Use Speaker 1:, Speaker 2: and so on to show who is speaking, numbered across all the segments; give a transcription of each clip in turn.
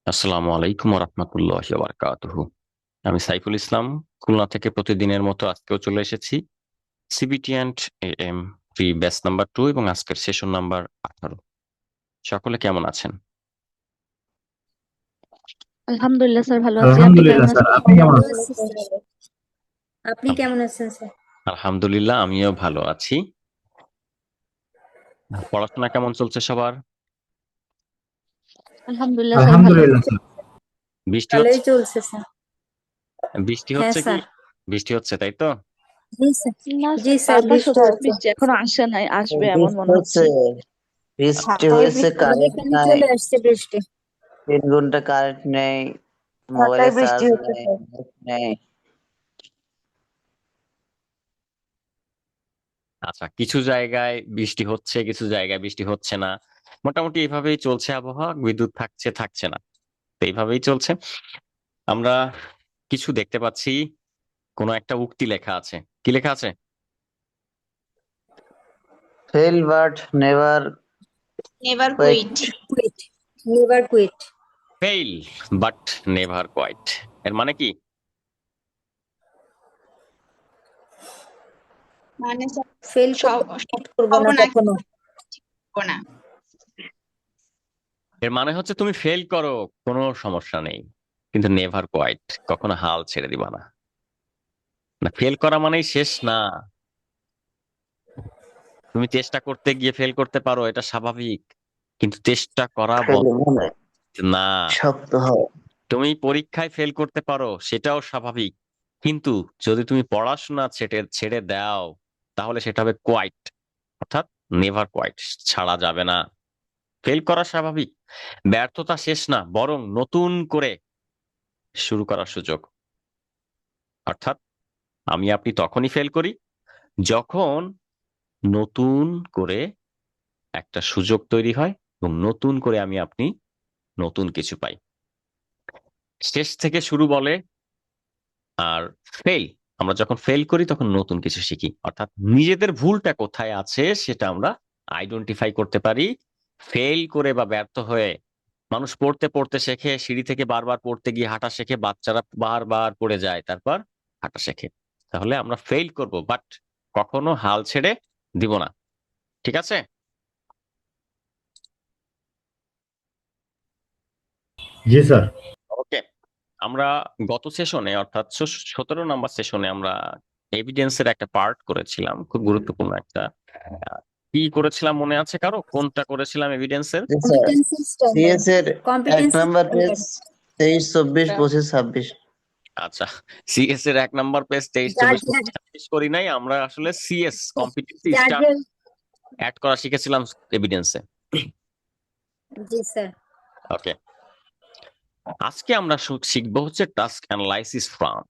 Speaker 1: আসসালামু আলাইকুম রহমতুল্লাহি ওয়া বারাকাতুহু। আমি সাইফুল ইসলাম, খুলনা থেকে প্রতিদিনের মতো আজকেও চলে এসেছি CBT and am pre batch number 2 এবং আজকের সেশন নাম্বার 18। সকলে কেমন আছেন?
Speaker 2: আলহামদুলিল্লাহ স্যার, ভালো আছি। আপনি
Speaker 3: আলহামদুলিল্লাহ
Speaker 2: কেমন
Speaker 3: স্যার,
Speaker 2: আছেন?
Speaker 3: আপনি কেমন
Speaker 4: ভালো
Speaker 3: আছেন?
Speaker 4: আছি স্যার। আপনি কেমন আছেন স্যার?
Speaker 1: আলহামদুলিল্লাহ, আমিও ভালো আছি। পড়াশোনা কেমন চলছে সবার?
Speaker 2: আলহামদুলিল্লাহ স্যার, ভালো।
Speaker 3: আলহামদুলিল্লাহ স্যার।
Speaker 1: বৃষ্টি
Speaker 4: ভালোই
Speaker 1: হচ্ছে?
Speaker 4: চলছে স্যার।
Speaker 1: বৃষ্টি
Speaker 4: হ্যাঁ
Speaker 1: হচ্ছে কি?
Speaker 4: স্যার।
Speaker 1: বৃষ্টি হচ্ছে, তাই তো?
Speaker 4: জি স্যার।
Speaker 2: না
Speaker 4: জি
Speaker 2: স্যার,
Speaker 4: স্যার,
Speaker 2: বাতাস
Speaker 4: বৃষ্টি
Speaker 2: হচ্ছে,
Speaker 4: হচ্ছে।
Speaker 2: বৃষ্টি এখনো আসে নাই, আসবে এমন
Speaker 5: বৃষ্টি
Speaker 2: মনে
Speaker 5: হচ্ছে,
Speaker 2: হচ্ছে।
Speaker 5: বৃষ্টি
Speaker 4: ঢাকায়
Speaker 5: হয়েছে,
Speaker 4: বৃষ্টি, আমাদের
Speaker 5: কারেন্ট
Speaker 4: এখানে
Speaker 5: নাই।
Speaker 4: চলে আসছে বৃষ্টি।
Speaker 5: 3 ঘন্টা কারেন্ট নেই, মোবাইলে
Speaker 4: ঢাকায় বৃষ্টি
Speaker 5: চার্জ
Speaker 4: হচ্ছে
Speaker 5: নেই,
Speaker 4: স্যার।
Speaker 5: নেট নেই।
Speaker 1: আচ্ছা, কিছু জায়গায় বৃষ্টি হচ্ছে, কিছু জায়গায় বৃষ্টি হচ্ছে না। মোটামুটি এইভাবেই চলছে আবহাওয়া, বিদ্যুৎ থাকছে থাকছে না, তো এইভাবেই চলছে। আমরা কিছু দেখতে পাচ্ছি, কোনো একটা উক্তি লেখা আছে। কি লেখা আছে?
Speaker 5: Fail but never
Speaker 6: never
Speaker 5: quit.
Speaker 6: Quit.
Speaker 4: Quit, never quit.
Speaker 1: Fail but never quit. এর মানে কি?
Speaker 6: মানে
Speaker 4: ফেল করবো
Speaker 6: হব
Speaker 4: না
Speaker 6: না,
Speaker 4: কখনো।
Speaker 6: হব না।
Speaker 1: এর মানে হচ্ছে তুমি ফেল করো, কোনো সমস্যা নেই, কিন্তু নেভার কোয়াইট, কখনো হাল ছেড়ে দিবা না। না, ফেল করা মানেই শেষ না। তুমি চেষ্টা করতে গিয়ে ফেল করতে পারো, এটা স্বাভাবিক, কিন্তু চেষ্টা করা
Speaker 5: ফেল মানে
Speaker 1: না।
Speaker 5: শক্ত হয়।
Speaker 1: তুমি পরীক্ষায় ফেল করতে পারো, সেটাও স্বাভাবিক, কিন্তু যদি তুমি পড়াশোনা ছেড়ে ছেড়ে দাও, তাহলে সেটা হবে কোয়াইট, অর্থাৎ নেভার কোয়াইট, ছাড়া যাবে না। ফেল করা স্বাভাবিক, ব্যর্থতা শেষ না, বরং নতুন করে শুরু করার সুযোগ। অর্থাৎ আমি আপনি তখনই ফেল করি যখন নতুন করে একটা সুযোগ তৈরি হয় এবং নতুন করে আমি আপনি নতুন কিছু পাই। শেষ থেকে শুরু বলে। আর ফেল, আমরা যখন ফেল করি তখন নতুন কিছু শিখি, অর্থাৎ নিজেদের ভুলটা কোথায় আছে সেটা আমরা আইডেন্টিফাই করতে পারি। ফেল করে বা ব্যর্থ হয়ে মানুষ পড়তে পড়তে শেখে, সিঁড়ি থেকে বারবার পড়তে গিয়ে হাঁটা শেখে, বাচ্চারা বারবার পড়ে যায়, তারপর হাঁটা শেখে। তাহলে আমরা ফেল করব, বাট কখনো হাল ছেড়ে দিব না। ঠিক আছে?
Speaker 3: জি স্যার।
Speaker 1: ওকে। আমরা গত সেশনে, অর্থাৎ 17 নম্বর সেশনে আমরা এভিডেন্সের একটা পার্ট করেছিলাম, খুব গুরুত্বপূর্ণ একটা। কি করেছিলাম মনে আছে কারো? কোনটা করেছিলাম এভিডেন্সের?
Speaker 5: জি স্যার,
Speaker 4: কম্পিটেন্সি স্ট্যান্ডার্ড।
Speaker 5: সিএস এর 1 নম্বর পেজ,
Speaker 4: স্ট্যান্ডার্ড।
Speaker 5: 23, 24, 25, 26।
Speaker 1: আচ্ছা, সিএস এর 1 নম্বর পেজ 23,
Speaker 4: যার
Speaker 1: 24, 26 করি নাই আমরা, আসলে সিএস কম্পিটেন্সি
Speaker 4: যার
Speaker 1: স্টার
Speaker 4: যার-
Speaker 1: অ্যাড করা শিখেছিলাম এভিডেন্সে।
Speaker 4: জি স্যার।
Speaker 1: ওকে, আজকে আমরা শিখবো হচ্ছে টাস্ক অ্যানালাইসিস ফ্রম।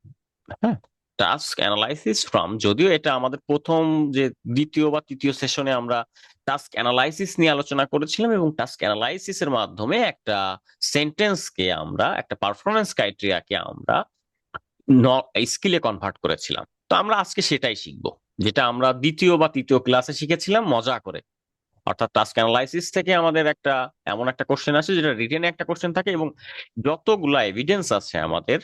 Speaker 1: হ্যাঁ, টাস্ক অ্যানালাইসিস ফ্রম, যদিও এটা আমাদের প্রথম যে দ্বিতীয় বা তৃতীয় সেশনে আমরা টাস্ক অ্যানালাইসিস নিয়ে আলোচনা করেছিলাম, এবং টাস্ক অ্যানালাইসিস এর মাধ্যমে একটা সেন্টেন্সকে আমরা, একটা পারফরমেন্স ক্রাইটেরিয়াকে আমরা স্কিলে কনভার্ট করেছিলাম। তো আমরা আজকে সেটাই শিখবো, যেটা আমরা দ্বিতীয় বা তৃতীয় ক্লাসে শিখেছিলাম মজা করে। অর্থাৎ টাস্ক অ্যানালাইসিস থেকে আমাদের একটা এমন একটা কোশ্চেন আসে যেটা রিটেনে একটা কোশ্চেন থাকে, এবং যতগুলা এভিডেন্স আছে আমাদের,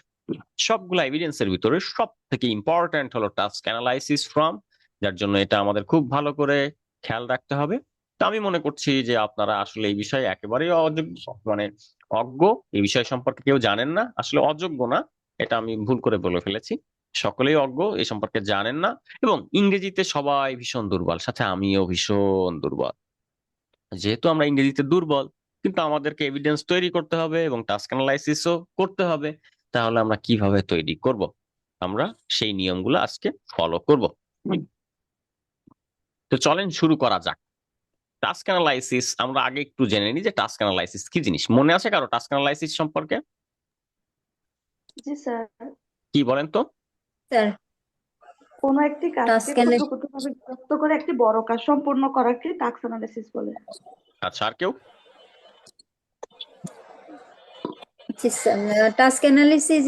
Speaker 1: সবগুলা এভিডেন্সের ভিতরে সব থেকে ইম্পর্ট্যান্ট হলো টাস্ক অ্যানালাইসিস ফ্রম, যার জন্য এটা আমাদের খুব ভালো করে খেয়াল রাখতে হবে। তো আমি মনে করছি যে আপনারা আসলে এই বিষয়ে একেবারেই অযোগ্য, মানে অজ্ঞ, এই বিষয় সম্পর্কে কেউ জানেন না, আসলে অযোগ্য না, এটা আমি ভুল করে বলে ফেলেছি। সকলেই অজ্ঞ, এই সম্পর্কে জানেন না, এবং ইংরেজিতে সবাই ভীষণ দুর্বল, সাথে আমিও ভীষণ দুর্বল। যেহেতু আমরা ইংরেজিতে দুর্বল, কিন্তু আমাদেরকে এভিডেন্স তৈরি করতে হবে এবং টাস্ক অ্যানালাইসিসও করতে হবে। তাহলে আমরা কিভাবে তৈরি করব? আমরা সেই নিয়মগুলো আজকে ফলো করব। তো চলেন শুরু করা যাক। টাস্ক অ্যানালাইসিস আমরা আগে একটু জেনে নিই যে টাস্ক অ্যানালাইসিস কি জিনিস। মনে আছে কারো টাস্ক অ্যানালাইসিস সম্পর্কে?
Speaker 2: জি স্যার।
Speaker 1: কি বলেন তো?
Speaker 4: স্যার,
Speaker 2: কোন একটি কাজকে
Speaker 4: টাস্ক
Speaker 2: ক্ষুদ্র ক্ষুদ্র ভাবে বিভক্ত করে একটি বড় কাজ সম্পূর্ণ করাকে টাস্ক অ্যানালিসিস বলে।
Speaker 1: আচ্ছা, আর কেউ?
Speaker 4: task analysis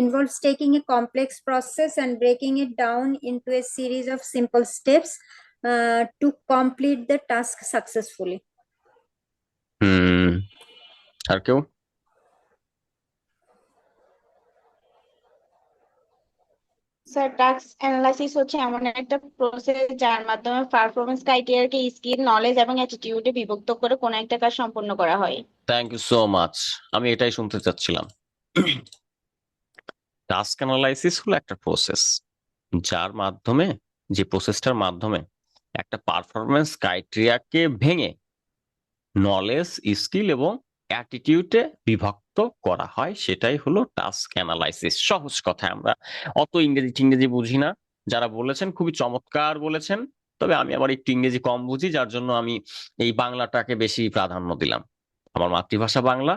Speaker 4: involves taking a complex process and breaking it down into a series of simple steps to complete the task successfully.
Speaker 1: হুম, আর কেউ?
Speaker 6: স্যার টাস্ক অ্যানালাইসিস হচ্ছে এমন একটা প্রসেস যার মাধ্যমে পারফরমেন্স ক্রাইটেরিয়াকে স্কিল নলেজ এবং অ্যাটিটিউডে বিভক্ত করে কোনো একটা কাজ সম্পন্ন করা হয়।
Speaker 1: Thank you so much. আমি এটাই শুনতে চাচ্ছিলাম। টাস্ক অ্যানালাইসিস হলো একটা প্রসেস যার মাধ্যমে, যে প্রসেসটার মাধ্যমে একটা পারফরমেন্স ক্রাইটেরিয়াকে ভেঙে নলেজ, স্কিল এবং অ্যাটিটিউডে বিভক্ত করা হয়, সেটাই হলো টাস্ক অ্যানালাইসিস। সহজ কথায়, আমরা অত ইংরেজি বুঝি না। যারা বলেছেন খুবই চমৎকার বলেছেন, তবে আমি আবার একটু ইংরেজি কম বুঝি, যার জন্য আমি এই বাংলাটাকে বেশি প্রাধান্য দিলাম। আমার মাতৃভাষা বাংলা,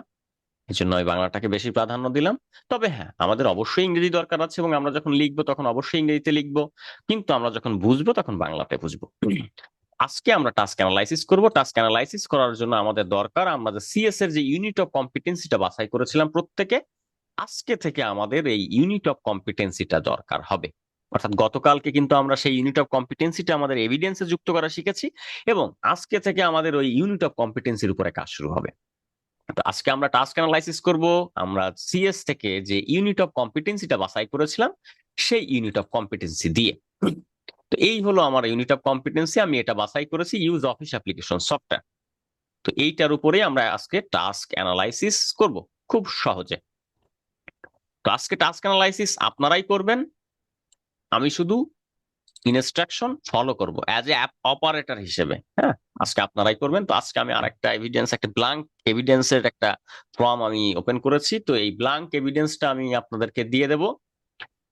Speaker 1: এই জন্য ওই বাংলাটাকে বেশি প্রাধান্য দিলাম। তবে হ্যাঁ, আমাদের অবশ্যই ইংরেজি দরকার আছে এবং আমরা যখন লিখবো তখন অবশ্যই ইংরেজিতে লিখবো, কিন্তু আমরা যখন বুঝবো তখন বাংলাতে বুঝবো। আজকে আমরা টাস্ক অ্যানালাইসিস করব। টাস্ক অ্যানালাইসিস করার জন্য আমাদের দরকার, আমরা যে সিএস এর যে ইউনিট অফ কম্পিটেন্সিটা বাছাই করেছিলাম প্রত্যেকে, আজকে থেকে আমাদের এই ইউনিট অফ কম্পিটেন্সিটা দরকার হবে। অর্থাৎ গতকালকে কিন্তু আমরা সেই ইউনিট অফ কম্পিটেন্সিটা আমাদের এভিডেন্সে যুক্ত করা শিখেছি, এবং আজকে থেকে আমাদের ওই ইউনিট অফ কম্পিটেন্সির উপরে কাজ শুরু হবে। তো আজকে আমরা টাস্ক অ্যানালাইসিস করব। আমরা সিএস থেকে যে ইউনিট অফ কম্পিটেন্সিটা বাছাই করেছিলাম সেই ইউনিট অফ কম্পিটেন্সি দিয়ে। তো এই হলো আমার ইউনিট অফ কম্পিটেন্সি। আমি এটা বাছাই করেছি ইউজ অফিস অ্যাপ্লিকেশন সফটওয়্যার। তো এইটার উপরে আমরা আজকে টাস্ক অ্যানালাইসিস করব খুব সহজে। তো আজকে টাস্ক অ্যানালাইসিস আপনারাই করবেন, আমি শুধু ইনস্ট্রাকশন ফলো করব অ্যাজ এ অ্যাপ অপারেটর হিসেবে। হ্যাঁ, আজকে আপনারাই করবেন। তো আজকে আমি আরেকটা এভিডেন্স, একটা ব্ল্যাঙ্ক এভিডেন্সের একটা ফর্ম আমি ওপেন করেছি। তো এই ব্ল্যাঙ্ক এভিডেন্সটা আমি আপনাদেরকে দিয়ে দেব।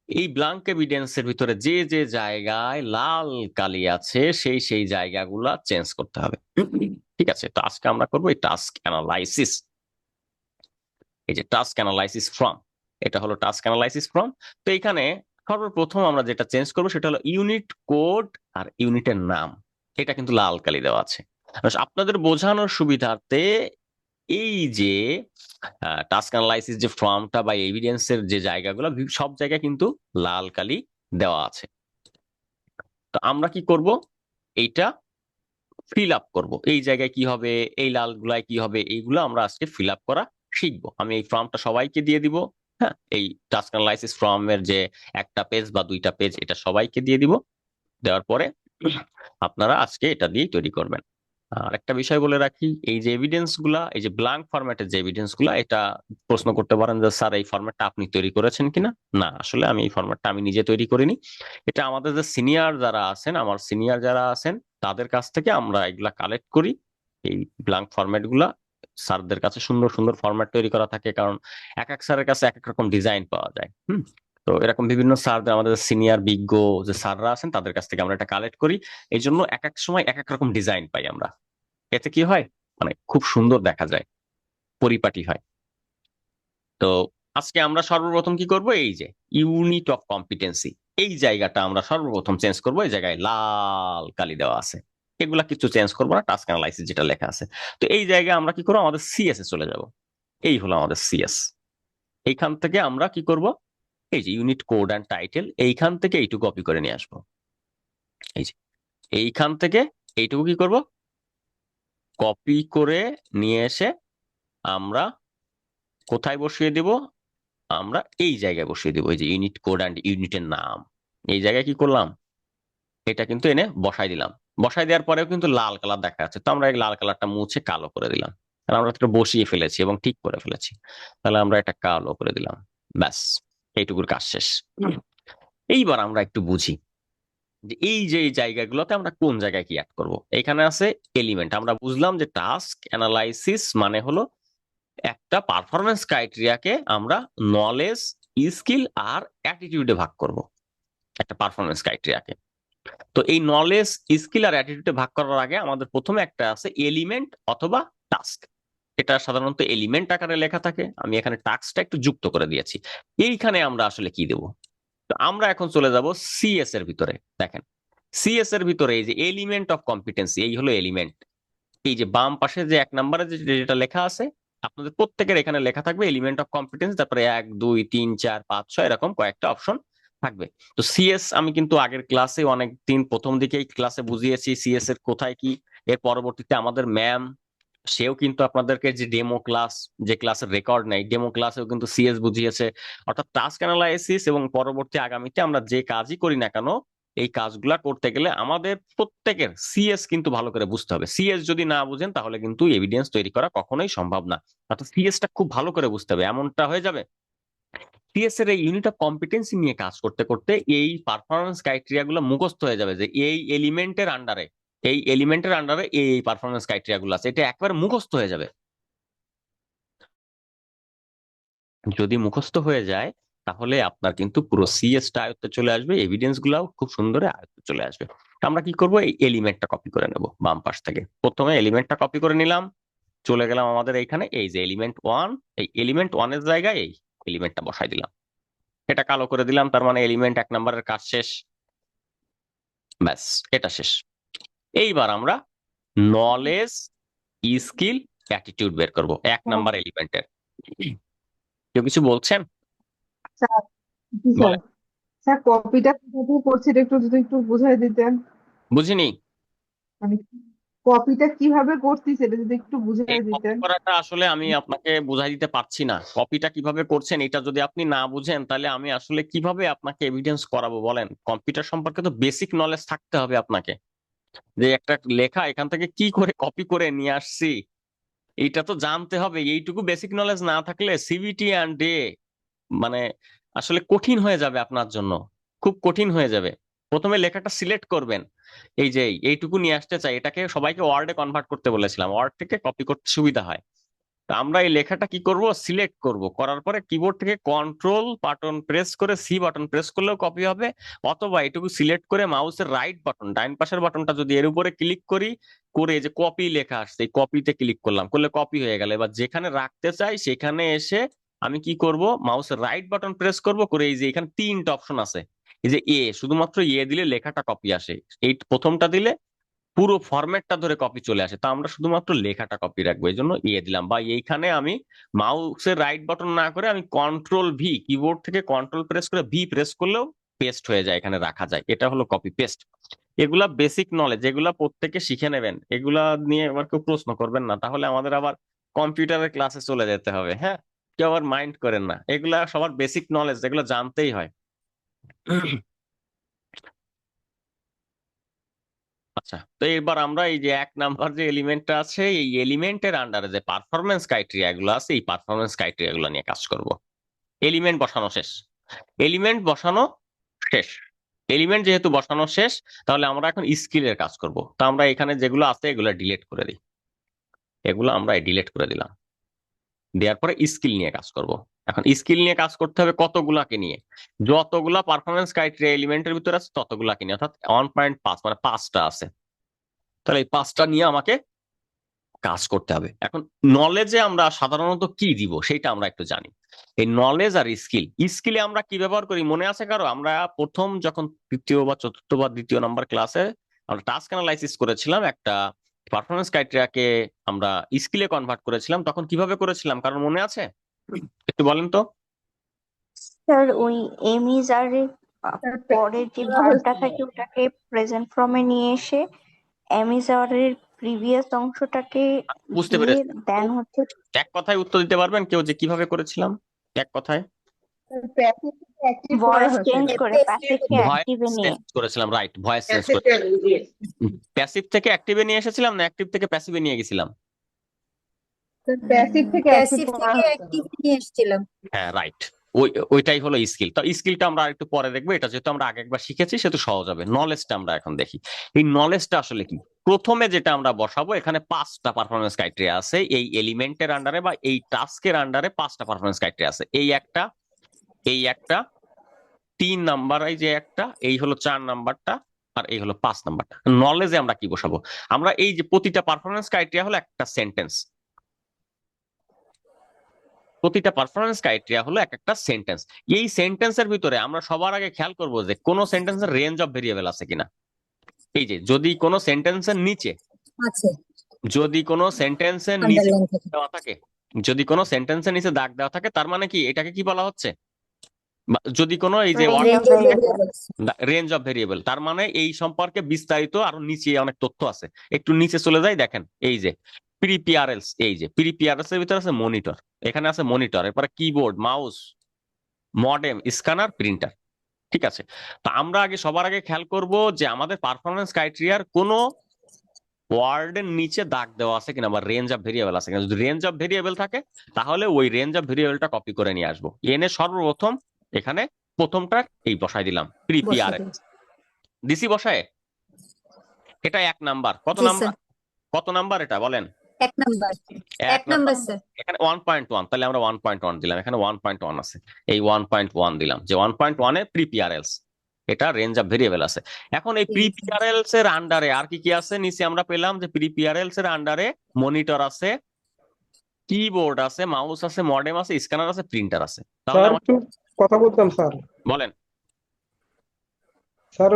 Speaker 1: এই ব্ল্যাঙ্ক এভিডেন্সের ভিতরে যে যে জায়গায় লাল কালি আছে সেই জায়গাগুলা চেঞ্জ করতে হবে। ঠিক আছে, তো আজকে আমরা করবো এই টাস্ক অ্যানালাইসিস। এই যে টাস্ক অ্যানালাইসিস ফর্ম, এটা হলো টাস্ক অ্যানালাইসিস ফর্ম। তো এখানে সর্বপ্রথম আমরা যেটা চেঞ্জ করবো সেটা হলো ইউনিট কোড আর ইউনিটের নাম। এটা কিন্তু লাল কালি দেওয়া আছে। আপনাদের বোঝানোর সুবিধার্থে এই যে টাস্ক অ্যানালাইসিস যে ফর্মটা বা এভিডেন্সের যে জায়গাগুলো, সব জায়গায় কিন্তু লাল কালি দেওয়া আছে। তো আমরা কি করব, এইটা ফিল আপ করবো। এই জায়গায় কি হবে, এই লাল গুলায় কি হবে, এইগুলো আমরা আজকে ফিল আপ করা শিখবো। আমি এই ফর্মটা সবাইকে দিয়ে দিব। হ্যাঁ, এই টাস্ক অ্যানালাইসিস ফর্মের যে একটা পেজ বা দুইটা পেজ, এটা সবাইকে দিয়ে দিব। দেওয়ার পরে আপনারা আজকে এটা দিয়েই তৈরি করবেন। আর একটা বিষয় বলে রাখি, এই যে এভিডেন্স গুলা, এই যে ব্ল্যাঙ্ক ফরম্যাটের যে এভিডেন্স গুলা, এটা প্রশ্ন করতে পারেন যে স্যার এই ফরম্যাটটা আপনি তৈরি করেছেন কিনা। না, আসলে আমি এই ফরম্যাটটা আমি নিজে তৈরি করিনি। এটা আমাদের যে সিনিয়র যারা আছেন, আমার সিনিয়র যারা আছেন, তাদের কাছ থেকে আমরা এগুলা কালেক্ট করি। এই ব্ল্যাঙ্ক ফরম্যাট গুলা স্যারদের কাছে সুন্দর সুন্দর ফরম্যাট তৈরি করা থাকে, কারণ এক এক স্যারের কাছে এক এক রকম ডিজাইন পাওয়া যায়। তো এরকম বিভিন্ন স্যারদের, আমাদের সিনিয়র বিজ্ঞ যে স্যাররা আছেন, তাদের কাছ থেকে আমরা এটা কালেক্ট করি। এই জন্য এক এক সময় এক এক রকম ডিজাইন পাই আমরা। এতে কি হয়, মানে খুব সুন্দর দেখা যায়, পরিপাটি হয়। তো আজকে আমরা সর্বপ্রথম কি করব, এই যে ইউনিট অফ কম্পিটেন্সি, এই জায়গাটা আমরা সর্বপ্রথম চেঞ্জ করব। এই জায়গায় লাল কালি দেওয়া আছে, এগুলা কিছু চেঞ্জ করবো না, টাস্ক অ্যানালাইসিস যেটা লেখা আছে। তো এই জায়গায় আমরা কি করবো, আমাদের সিএস এ চলে যাব। এই হলো আমাদের সিএস। এইখান থেকে আমরা কি করব, এই যে ইউনিট কোড অ্যান্ড টাইটেল, এইখান থেকে এইটুকু কপি করে নিয়ে আসবো। এই যে এইখান থেকে এইটুকু কি করব, কপি করে নিয়ে এসে আমরা কোথায় বসিয়ে দিব, আমরা এই জায়গায় বসিয়ে দিব। এই যে ইউনিট কোড অ্যান্ড ইউনিটের নাম, এই জায়গায় কি করলাম, এটা কিন্তু এনে বসাই দিলাম। বসাই দেওয়ার পরেও কিন্তু লাল কালার দেখা যাচ্ছে, তো আমরা এই লাল কালারটা মুছে কালো করে দিলাম। কারণ আমরা এটা বসিয়ে ফেলেছি এবং ঠিক করে ফেলেছি, তাহলে আমরা এটা কালো করে দিলাম। ব্যাস, এইটুকুর কাজ শেষ। এইবার আমরা একটু বুঝি যে এই যে এই জায়গাগুলোতে আমরা কোন জায়গায় কি অ্যাড করব। এখানে আছে এলিমেন্ট। আমরা বুঝলাম যে টাস্ক অ্যানালাইসিস মানে হলো একটা পারফরমেন্স ক্রাইটেরিয়াকে আমরা নলেজ, স্কিল আর অ্যাটিটিউডে ভাগ করব, একটা পারফরমেন্স ক্রাইটেরিয়াকে। তো এই নলেজ, স্কিল আর অ্যাটিটিউডে ভাগ করার আগে আমাদের প্রথমে একটা আছে এলিমেন্ট অথবা টাস্ক। এটা সাধারণত এলিমেন্ট আকারে লেখা থাকে, আমি এখানে টাস্কটা একটু যুক্ত করে দিয়েছি। এইখানে আমরা আসলে কি দেব, তো আমরা এখন চলে যাব সিএস এর ভিতরে। দেখেন, সিএস এর ভিতরে এই যে এলিমেন্ট অফ কম্পিটেন্সি, এই হলো এলিমেন্ট। এই যে বাম পাশে যে 1 নম্বরে যেটা লেখা আছে, আপনাদের প্রত্যেকের এখানে লেখা থাকবে এলিমেন্ট অফ কম্পিটেন্স, তারপরে 1 2 3 4 5 6 এরকম কয়েকটা অপশন থাকবে। তো সিএস আমি কিন্তু আগের ক্লাসে অনেক দিন প্রথম দিকেই ক্লাসে বুঝিয়েছি সিএস এর কোথায় কি। এর পরবর্তীতে আমাদের ম্যাম সেও কিন্তু আপনাদেরকে যে ডেমো ক্লাস, যে ক্লাসের রেকর্ড নেই, ডেমো ক্লাসেও কিন্তু সিএস বুঝিয়েছে। অর্থাৎ টাস্ক অ্যানালাইসিস এবং পরবর্তী আগামীতে আমরা যে কাজই করি না কেন, এই কাজগুলা করতে গেলে আমাদের প্রত্যেকের সিএস কিন্তু ভালো করে বুঝতে হবে। সিএস যদি না বুঝেন তাহলে কিন্তু এভিডেন্স তৈরি করা কখনোই সম্ভব না। অর্থাৎ সিএসটা খুব ভালো করে বুঝতে হবে। এমনটা হয়ে যাবে সিএস এর এই ইউনিট অফ কম্পিটেন্সি নিয়ে কাজ করতে করতে এই পারফরমেন্স ক্রাইটেরিয়া গুলো মুখস্থ হয়ে যাবে, যে এই এলিমেন্টের আন্ডারে, এই পারফরমেন্স ক্রাইটেরিয়া গুলো আছে, এটা একবার মুখস্থ হয়ে যাবে। যদি মুখস্থ হয়ে যায় তাহলে আপনার কিন্তু পুরো সিএসটা আয়ত্তে চলে আসবে, এভিডেন্স গুলাও খুব সুন্দর আয়ত্তে চলে আসবে। তো আমরা কি করব, এই এলিমেন্টটা কপি করে নেব বাম পাশ থেকে। প্রথমে এলিমেন্টটা কপি করে নিলাম, চলে গেলাম আমাদের এইখানে, এই যে এলিমেন্ট ওয়ান, এই এলিমেন্ট ওয়ানের জায়গায় এই এলিমেন্টটা বসাই দিলাম, এটা কালো করে দিলাম, তার মানে এলিমেন্ট 1 নম্বরের কাজ শেষ। ব্যাস, এটা শেষ। এইবার আমরা নলেজ, স্কিল, অ্যাটিটিউড বের করব 1 নাম্বার এলিমেন্টের। কেউ কিছু বলছেন?
Speaker 7: স্যার, জি স্যার।
Speaker 1: বলেন।
Speaker 7: স্যার, কপিটা কিভাবে করছি এটা একটু যদি একটু বুঝাই দিতেন।
Speaker 1: বুঝিনি।
Speaker 7: মানে কপিটা কিভাবে করছি সেটা যদি একটু
Speaker 1: এই
Speaker 7: বুঝাই
Speaker 1: কপি
Speaker 7: দিতেন।
Speaker 1: করাটা আসলে আমি আপনাকে বুঝাই দিতে পারছি না। কপিটা কিভাবে করছেন এটা যদি আপনি না বুঝেন তাহলে আমি আসলে কিভাবে আপনাকে এভিডেন্স করাবো বলেন? কম্পিউটার সম্পর্কে তো বেসিক নলেজ থাকতে হবে আপনাকে, যে একটা লেখা এখান থেকে কি করে কপি করে নিয়ে আসছি এইটা তো জানতে হবে। এইটুকু বেসিক নলেজ না থাকলে সিভিটি অ্যান্ড ডে মানে আসলে কঠিন হয়ে যাবে আপনার জন্য, খুব কঠিন হয়ে যাবে। প্রথমে লেখাটা সিলেক্ট করবেন, এই যে এইটুকু নিয়ে আসতে চাই, এটাকে সবাইকে ওয়ার্ডে কনভার্ট করতে বলেছিলাম, ওয়ার্ড থেকে কপি করতে সুবিধা হয়। তো আমরা এই লেখাটা কি করব, সিলেক্ট করব, করার পরে কিবোর্ড থেকে কন্ট্রোল বাটন প্রেস করে সি বাটন প্রেস করলেও কপি হবে, অথবা এটুকু সিলেক্ট করে মাউসের রাইট বাটন, ডাইন পাশের বাটনটা যদি এর উপরে ক্লিক করি, করে যে কপি লেখা আসছে এই কপিতে ক্লিক করলাম, করলে কপি হয়ে গেল। এবার যেখানে রাখতে চাই সেখানে এসে আমি কি করব, মাউসের রাইট বাটন প্রেস করব, করে এই যে এখানে 3টা অপশন আছে, এই যে শুধুমাত্র দিলে লেখাটা কপি আসে, এই প্রথমটা দিলে পুরো ফরম্যাটটা ধরে কপি চলে আসে। তো আমরা শুধুমাত্র লেখাটা কপি রাখবো, এই জন্য দিলাম। বা এইখানে আমি মাউসের রাইট বাটন না করে আমি কন্ট্রোল ভি, কিবোর্ড থেকে কন্ট্রোল প্রেস করে ভি প্রেস করলেও পেস্ট হয়ে যায়, এখানে রাখা যায়। এটা হলো কপি পেস্ট। এগুলা বেসিক নলেজ, এগুলা প্রত্যেকে শিখে নেবেন। এগুলা নিয়ে আবার কেউ প্রশ্ন করবেন না, তাহলে আমাদের আবার কম্পিউটারের ক্লাসে চলে যেতে হবে। হ্যাঁ, কেউ আবার মাইন্ড করেন না, এগুলা সবার বেসিক নলেজ, এগুলো জানতেই হয়। আচ্ছা, তো এবার আমরা এই যে 1 নাম্বার যে এলিমেন্টটা আছে, এই এলিমেন্টের আন্ডারে যে পারফরমেন্স ক্রাইটেরিয়া গুলো আছে, এই পারফরমেন্স ক্রাইটেরিয়া গুলো নিয়ে কাজ করব। এলিমেন্ট বসানো শেষ, এলিমেন্ট বসানো শেষ, এলিমেন্ট যেহেতু বসানো শেষ, তাহলে আমরা এখন স্কিলের কাজ করব। তো আমরা এখানে যেগুলো আছে এগুলো ডিলিট করে দিই, এগুলো আমরা ডিলিট করে দিলাম। দেওয়ার পরে স্কিল নিয়ে কাজ করব। এখন স্কিল নিয়ে কাজ করতে হবে কতগুলাকে নিয়ে, যতগুলা পারফরমেন্স ক্রাইটেরিয়া এলিমেন্টের ভিতরে আছে ততগুলাকে নিয়ে, অর্থাৎ 1.5 মানে 5টা আছে। তাহলে এই 5টা নিয়ে আমাকে কাজ করতে হবে। এখন নলেজে আমরা সাধারণত কি দিব সেটা আমরা একটু জানি। এই নলেজ আর স্কিল, স্কিলে আমরা কি ব্যবহার করি মনে আছে কারো? আমরা প্রথম যখন তৃতীয় বা চতুর্থ বা দ্বিতীয় নাম্বার ক্লাসে আমরা টাস্ক অ্যানালাইসিস করেছিলাম, একটা পারফরমেন্স ক্রাইটেরিয়াকে আমরা স্কিলে কনভার্ট করেছিলাম, তখন কিভাবে করেছিলাম কারণ মনে আছে? একটু বলেন তো।
Speaker 8: স্যার ওই এমিজারের
Speaker 7: স্যার,
Speaker 8: পরের যে
Speaker 7: করা
Speaker 8: ভার্বটা
Speaker 7: হয়েছিল।
Speaker 8: থাকে ওটাকে প্রেজেন্ট ফর্মে নিয়ে এসে এমিজারের প্রিভিয়াস অংশটাকে
Speaker 1: বুঝতে
Speaker 8: দিয়ে
Speaker 1: পেরেছি,
Speaker 8: দেন হচ্ছে
Speaker 1: এক কথায় উত্তর দিতে পারবেন কেউ যে কিভাবে করেছিলাম এক কথায়?
Speaker 7: প্যাসিভ থেকে অ্যাক্টিভ করা
Speaker 8: ভয়েস
Speaker 7: হয়েছিল।
Speaker 8: চেঞ্জ করে প্যাসিভকে
Speaker 1: ভয়েস
Speaker 8: অ্যাক্টিভে নিয়ে।
Speaker 1: চেঞ্জ করেছিলাম, রাইট, ভয়েস চেঞ্জ করে। প্যাসিভ থেকে অ্যাক্টিভে নিয়ে এসেছিলাম না অ্যাক্টিভ থেকে প্যাসিভে নিয়ে গেছিলাম?
Speaker 7: প্যাসিভ থেকে অ্যাক্টিভ
Speaker 4: প্যাসিভ
Speaker 7: করা
Speaker 4: থেকে
Speaker 7: হয়েছিল।
Speaker 4: অ্যাক্টিভ নিয়ে এসেছিলাম।
Speaker 1: হ্যাঁ, রাইট, ওইটাই হলো স্কিল। তো স্কিলটা আমরা একটু পরে দেখবো, এটা যেহেতু আমরা আগে একবার শিখেছি সেহেতু সহজ হবে। নলেজটা আমরা এখন দেখি, এই নলেজটা আসলে কি। প্রথমে যেটা আমরা বসাবো, এখানে 5টা পারফরমেন্স ক্রাইটেরিয়া আছে, এই এলিমেন্টের আন্ডারে বা এই টাস্কের আন্ডারে 5টা পারফরমেন্স ক্রাইটেরিয়া আছে। এই একটা, এই একটা, 3 নাম্বার, এই যে একটা, এই হলো 4 নাম্বারটা, আর এই হলো 5 নাম্বারটা। নলেজে আমরা কি বসাবো? আমরা এই যে প্রতিটা পারফরমেন্স ক্রাইটেরিয়া হলো একটা সেন্টেন্স, প্রতিটা পারফরমেন্স ক্রাইটেরিয়া হলো একটা সেন্টেন্স। এই সেন্টেন্সের ভিতরে আমরা সবার আগে খেয়াল করব যে কোন সেন্টেন্সের রেঞ্জ অফ ভেরিয়েবল আছে কিনা। এই যে যদি কোন সেন্টেন্সের নিচে,
Speaker 4: আছে
Speaker 1: যদি কোন সেন্টেন্সের নিচে
Speaker 4: আন্ডারলাইন থেকে।
Speaker 1: দেওয়া থাকে, যদি কোন সেন্টেন্সের নিচে দাগ দেওয়া থাকে, তার মানে কি এটাকে কি বলা হচ্ছে? যদি কোনো এই যে
Speaker 8: Range of variables.
Speaker 1: Range of variable, তার মানে এই সম্পর্কে বিস্তারিত আরো নিচে অনেক তথ্য আছে। একটু নিচে চলে যাই, দেখেন এই যে প্রিপিআরএলস, এই যে প্রিপিআরএলস এর ভিতরে আছে মনিটর, এখানে আছে মনিটর, এরপরে keyboard, mouse, modem, scanner, printer. ঠিক আছে, তো আমরা সবার আগে খেয়াল করব যে আমাদের পারফরমেন্স ক্রাইটেরিয়ার কোনো ওয়ার্ডের নিচে দাগ দেওয়া আছে কিনা বা রেঞ্জ অফ ভেরিয়েবল আছে কিনা। যদি রেঞ্জ অফ ভেরিয়েবল থাকে তাহলে ওই রেঞ্জ অফ ভেরিয়েবলটা কপি করে নিয়ে আসবো। এনে সর্বপ্রথম এখানে প্রথমটার এই বসাই দিলাম প্রিপিআরএলস, দিছি বসায়। এটা 1 নাম্বার। কত
Speaker 4: জি
Speaker 1: নাম্বার,
Speaker 4: স্যার,
Speaker 1: কত নাম্বার এটা বলেন?
Speaker 4: 1 নাম্বার,
Speaker 1: 1
Speaker 4: 1 নাম্বার স্যার।
Speaker 1: এখানে 1.1, তাহলে আমরা 1.1 দিলাম, এখানে 1.1 আছে, এই 1.1 দিলাম, যে 1.1 এ প্রিপিআরএলস, এটা রেঞ্জ অফ ভেরিয়েবল আছে। এখন এই প্রিপিআরএলস এর আন্ডারে আর কি কি আছে নিচে আমরা পেলাম, যে প্রিপিআরএলস এর আন্ডারে মনিটর আছে, কিবোর্ড আছে, মাউস আছে, মডেম আছে, স্ক্যানার আছে, প্রিন্টার আছে। তাহলে
Speaker 9: স্যার একটু কথা বলতাম স্যার।
Speaker 1: বলেন।
Speaker 9: স্যার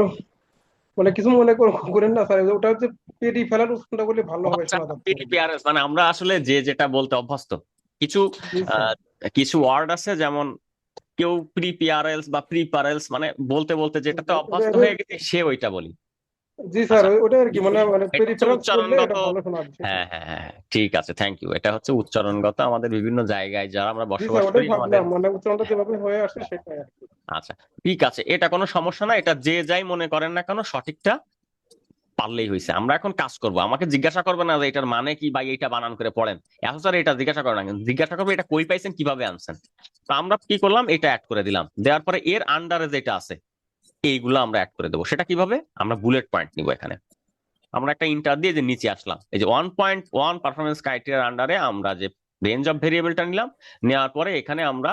Speaker 9: মানে কিছু মনে করেন না স্যার, ওটা হচ্ছে পেটি ফেলার উচ্চারণটা করলে ভালো হবে শোনা যাচ্ছে।
Speaker 1: প্রিপিআরএলস মানে আমরা আসলে যে যেটা বলতে অভ্যস্ত, কিছু
Speaker 9: জি স্যার।
Speaker 1: কিছু ওয়ার্ড আছে, যেমন কেউ প্রিপিআরএলস বা প্রিপারেলস মানে বলতে বলতে যেটাতে অভ্যস্ত হয়ে গেছে সে ওইটা বলি।
Speaker 9: জি স্যার,
Speaker 1: আচ্ছা,
Speaker 9: ওটা আর কি মানে
Speaker 1: এটা হচ্ছে
Speaker 9: পেরিফেরাল করলে
Speaker 1: উচ্চারণগত।
Speaker 9: এটা ভালো শোনা যাচ্ছে।
Speaker 1: হ্যাঁ হ্যাঁ হ্যাঁ হ্যাঁ, ঠিক আছে, থ্যাংক ইউ। এটা হচ্ছে উচ্চারণগত, আমাদের বিভিন্ন জায়গায় যারা আমরা
Speaker 9: জি
Speaker 1: বসবাস
Speaker 9: স্যার, ওটাই
Speaker 1: করি আমাদের।
Speaker 9: ভাবলাম মানে উচ্চারণটা যেভাবে হয়ে আসছে সেটাই আর কি।
Speaker 1: আচ্ছা, ঠিক আছে, এটা কোনো সমস্যা না, এটা যে যাই মনে করেন না কেন সঠিকটা পারলেই হয়েছে। আমরা এখন কাজ করব, আমাকে জিজ্ঞাসা করবে না যে এটার মানে কি বা এইটা বানান করে পড়েন, এত স্যার এটা জিজ্ঞাসা করে না, কিন্তু জিজ্ঞাসা করবে এটা কই পাইছেন, কিভাবে আনছেন। তো আমরা কি করলাম, এটা অ্যাড করে দিলাম, দেওয়ার পরে এর আন্ডারে যেটা আছে এইগুলো আমরা অ্যাড করে দেবো। সেটা কিভাবে, আমরা বুলেট পয়েন্ট নিব। এখানে আমরা একটা ইন্টার দিয়ে যে নিচে আসলাম, এই যে 1.1 পারফরমেন্স ক্রাইটেরিয়ার আন্ডারে আমরা যে রেঞ্জ অফ ভেরিয়েবলটা নিলাম, নেওয়ার পরে এখানে আমরা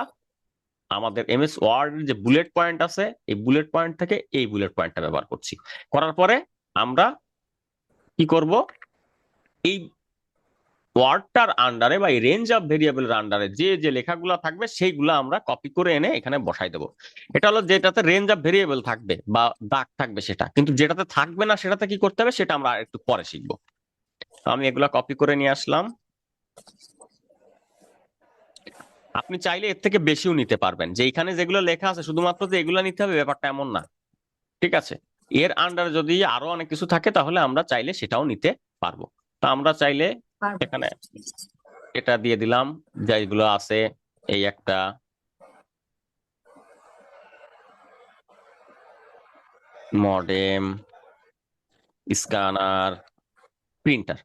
Speaker 1: আমাদের এমএস ওয়ার্ড যে বুলেট পয়েন্ট আছে, এই বুলেট পয়েন্ট থেকে এই বুলেট পয়েন্টটা ব্যবহার করছি। করার পরে আমরা কি করব, এই ওয়ার্ডটার আন্ডারে বা এই রেঞ্জ অফ ভেরিয়েবলের আন্ডারে যে যে লেখাগুলো থাকবে সেইগুলো আমরা কপি করে এনে এখানে বসাই দেবো। এটা হলো যেটাতে রেঞ্জ অফ ভেরিয়েবল থাকবে বা দাগ থাকবে সেটা, কিন্তু যেটাতে থাকবে না সেটাতে কি করতে হবে সেটা আমরা একটু পরে শিখবো। আমি এগুলা কপি করে নিয়ে আসলাম। আপনি চাইলে এর থেকে বেশিও নিতে পারবেন, যে এখানে যেগুলো লেখা আছে শুধুমাত্র যে এগুলো নিতে হবে ব্যাপারটা এমন না। ঠিক আছে, এর আন্ডারে যদি আরো অনেক কিছু থাকে তাহলে আমরা চাইলে সেটাও নিতে পারবো। তা আমরা চাইলে এখানে এটা দিয়ে দিলাম, যেগুলো আছে এই একটা মডেম, স্ক্যানার, প্রিন্টার,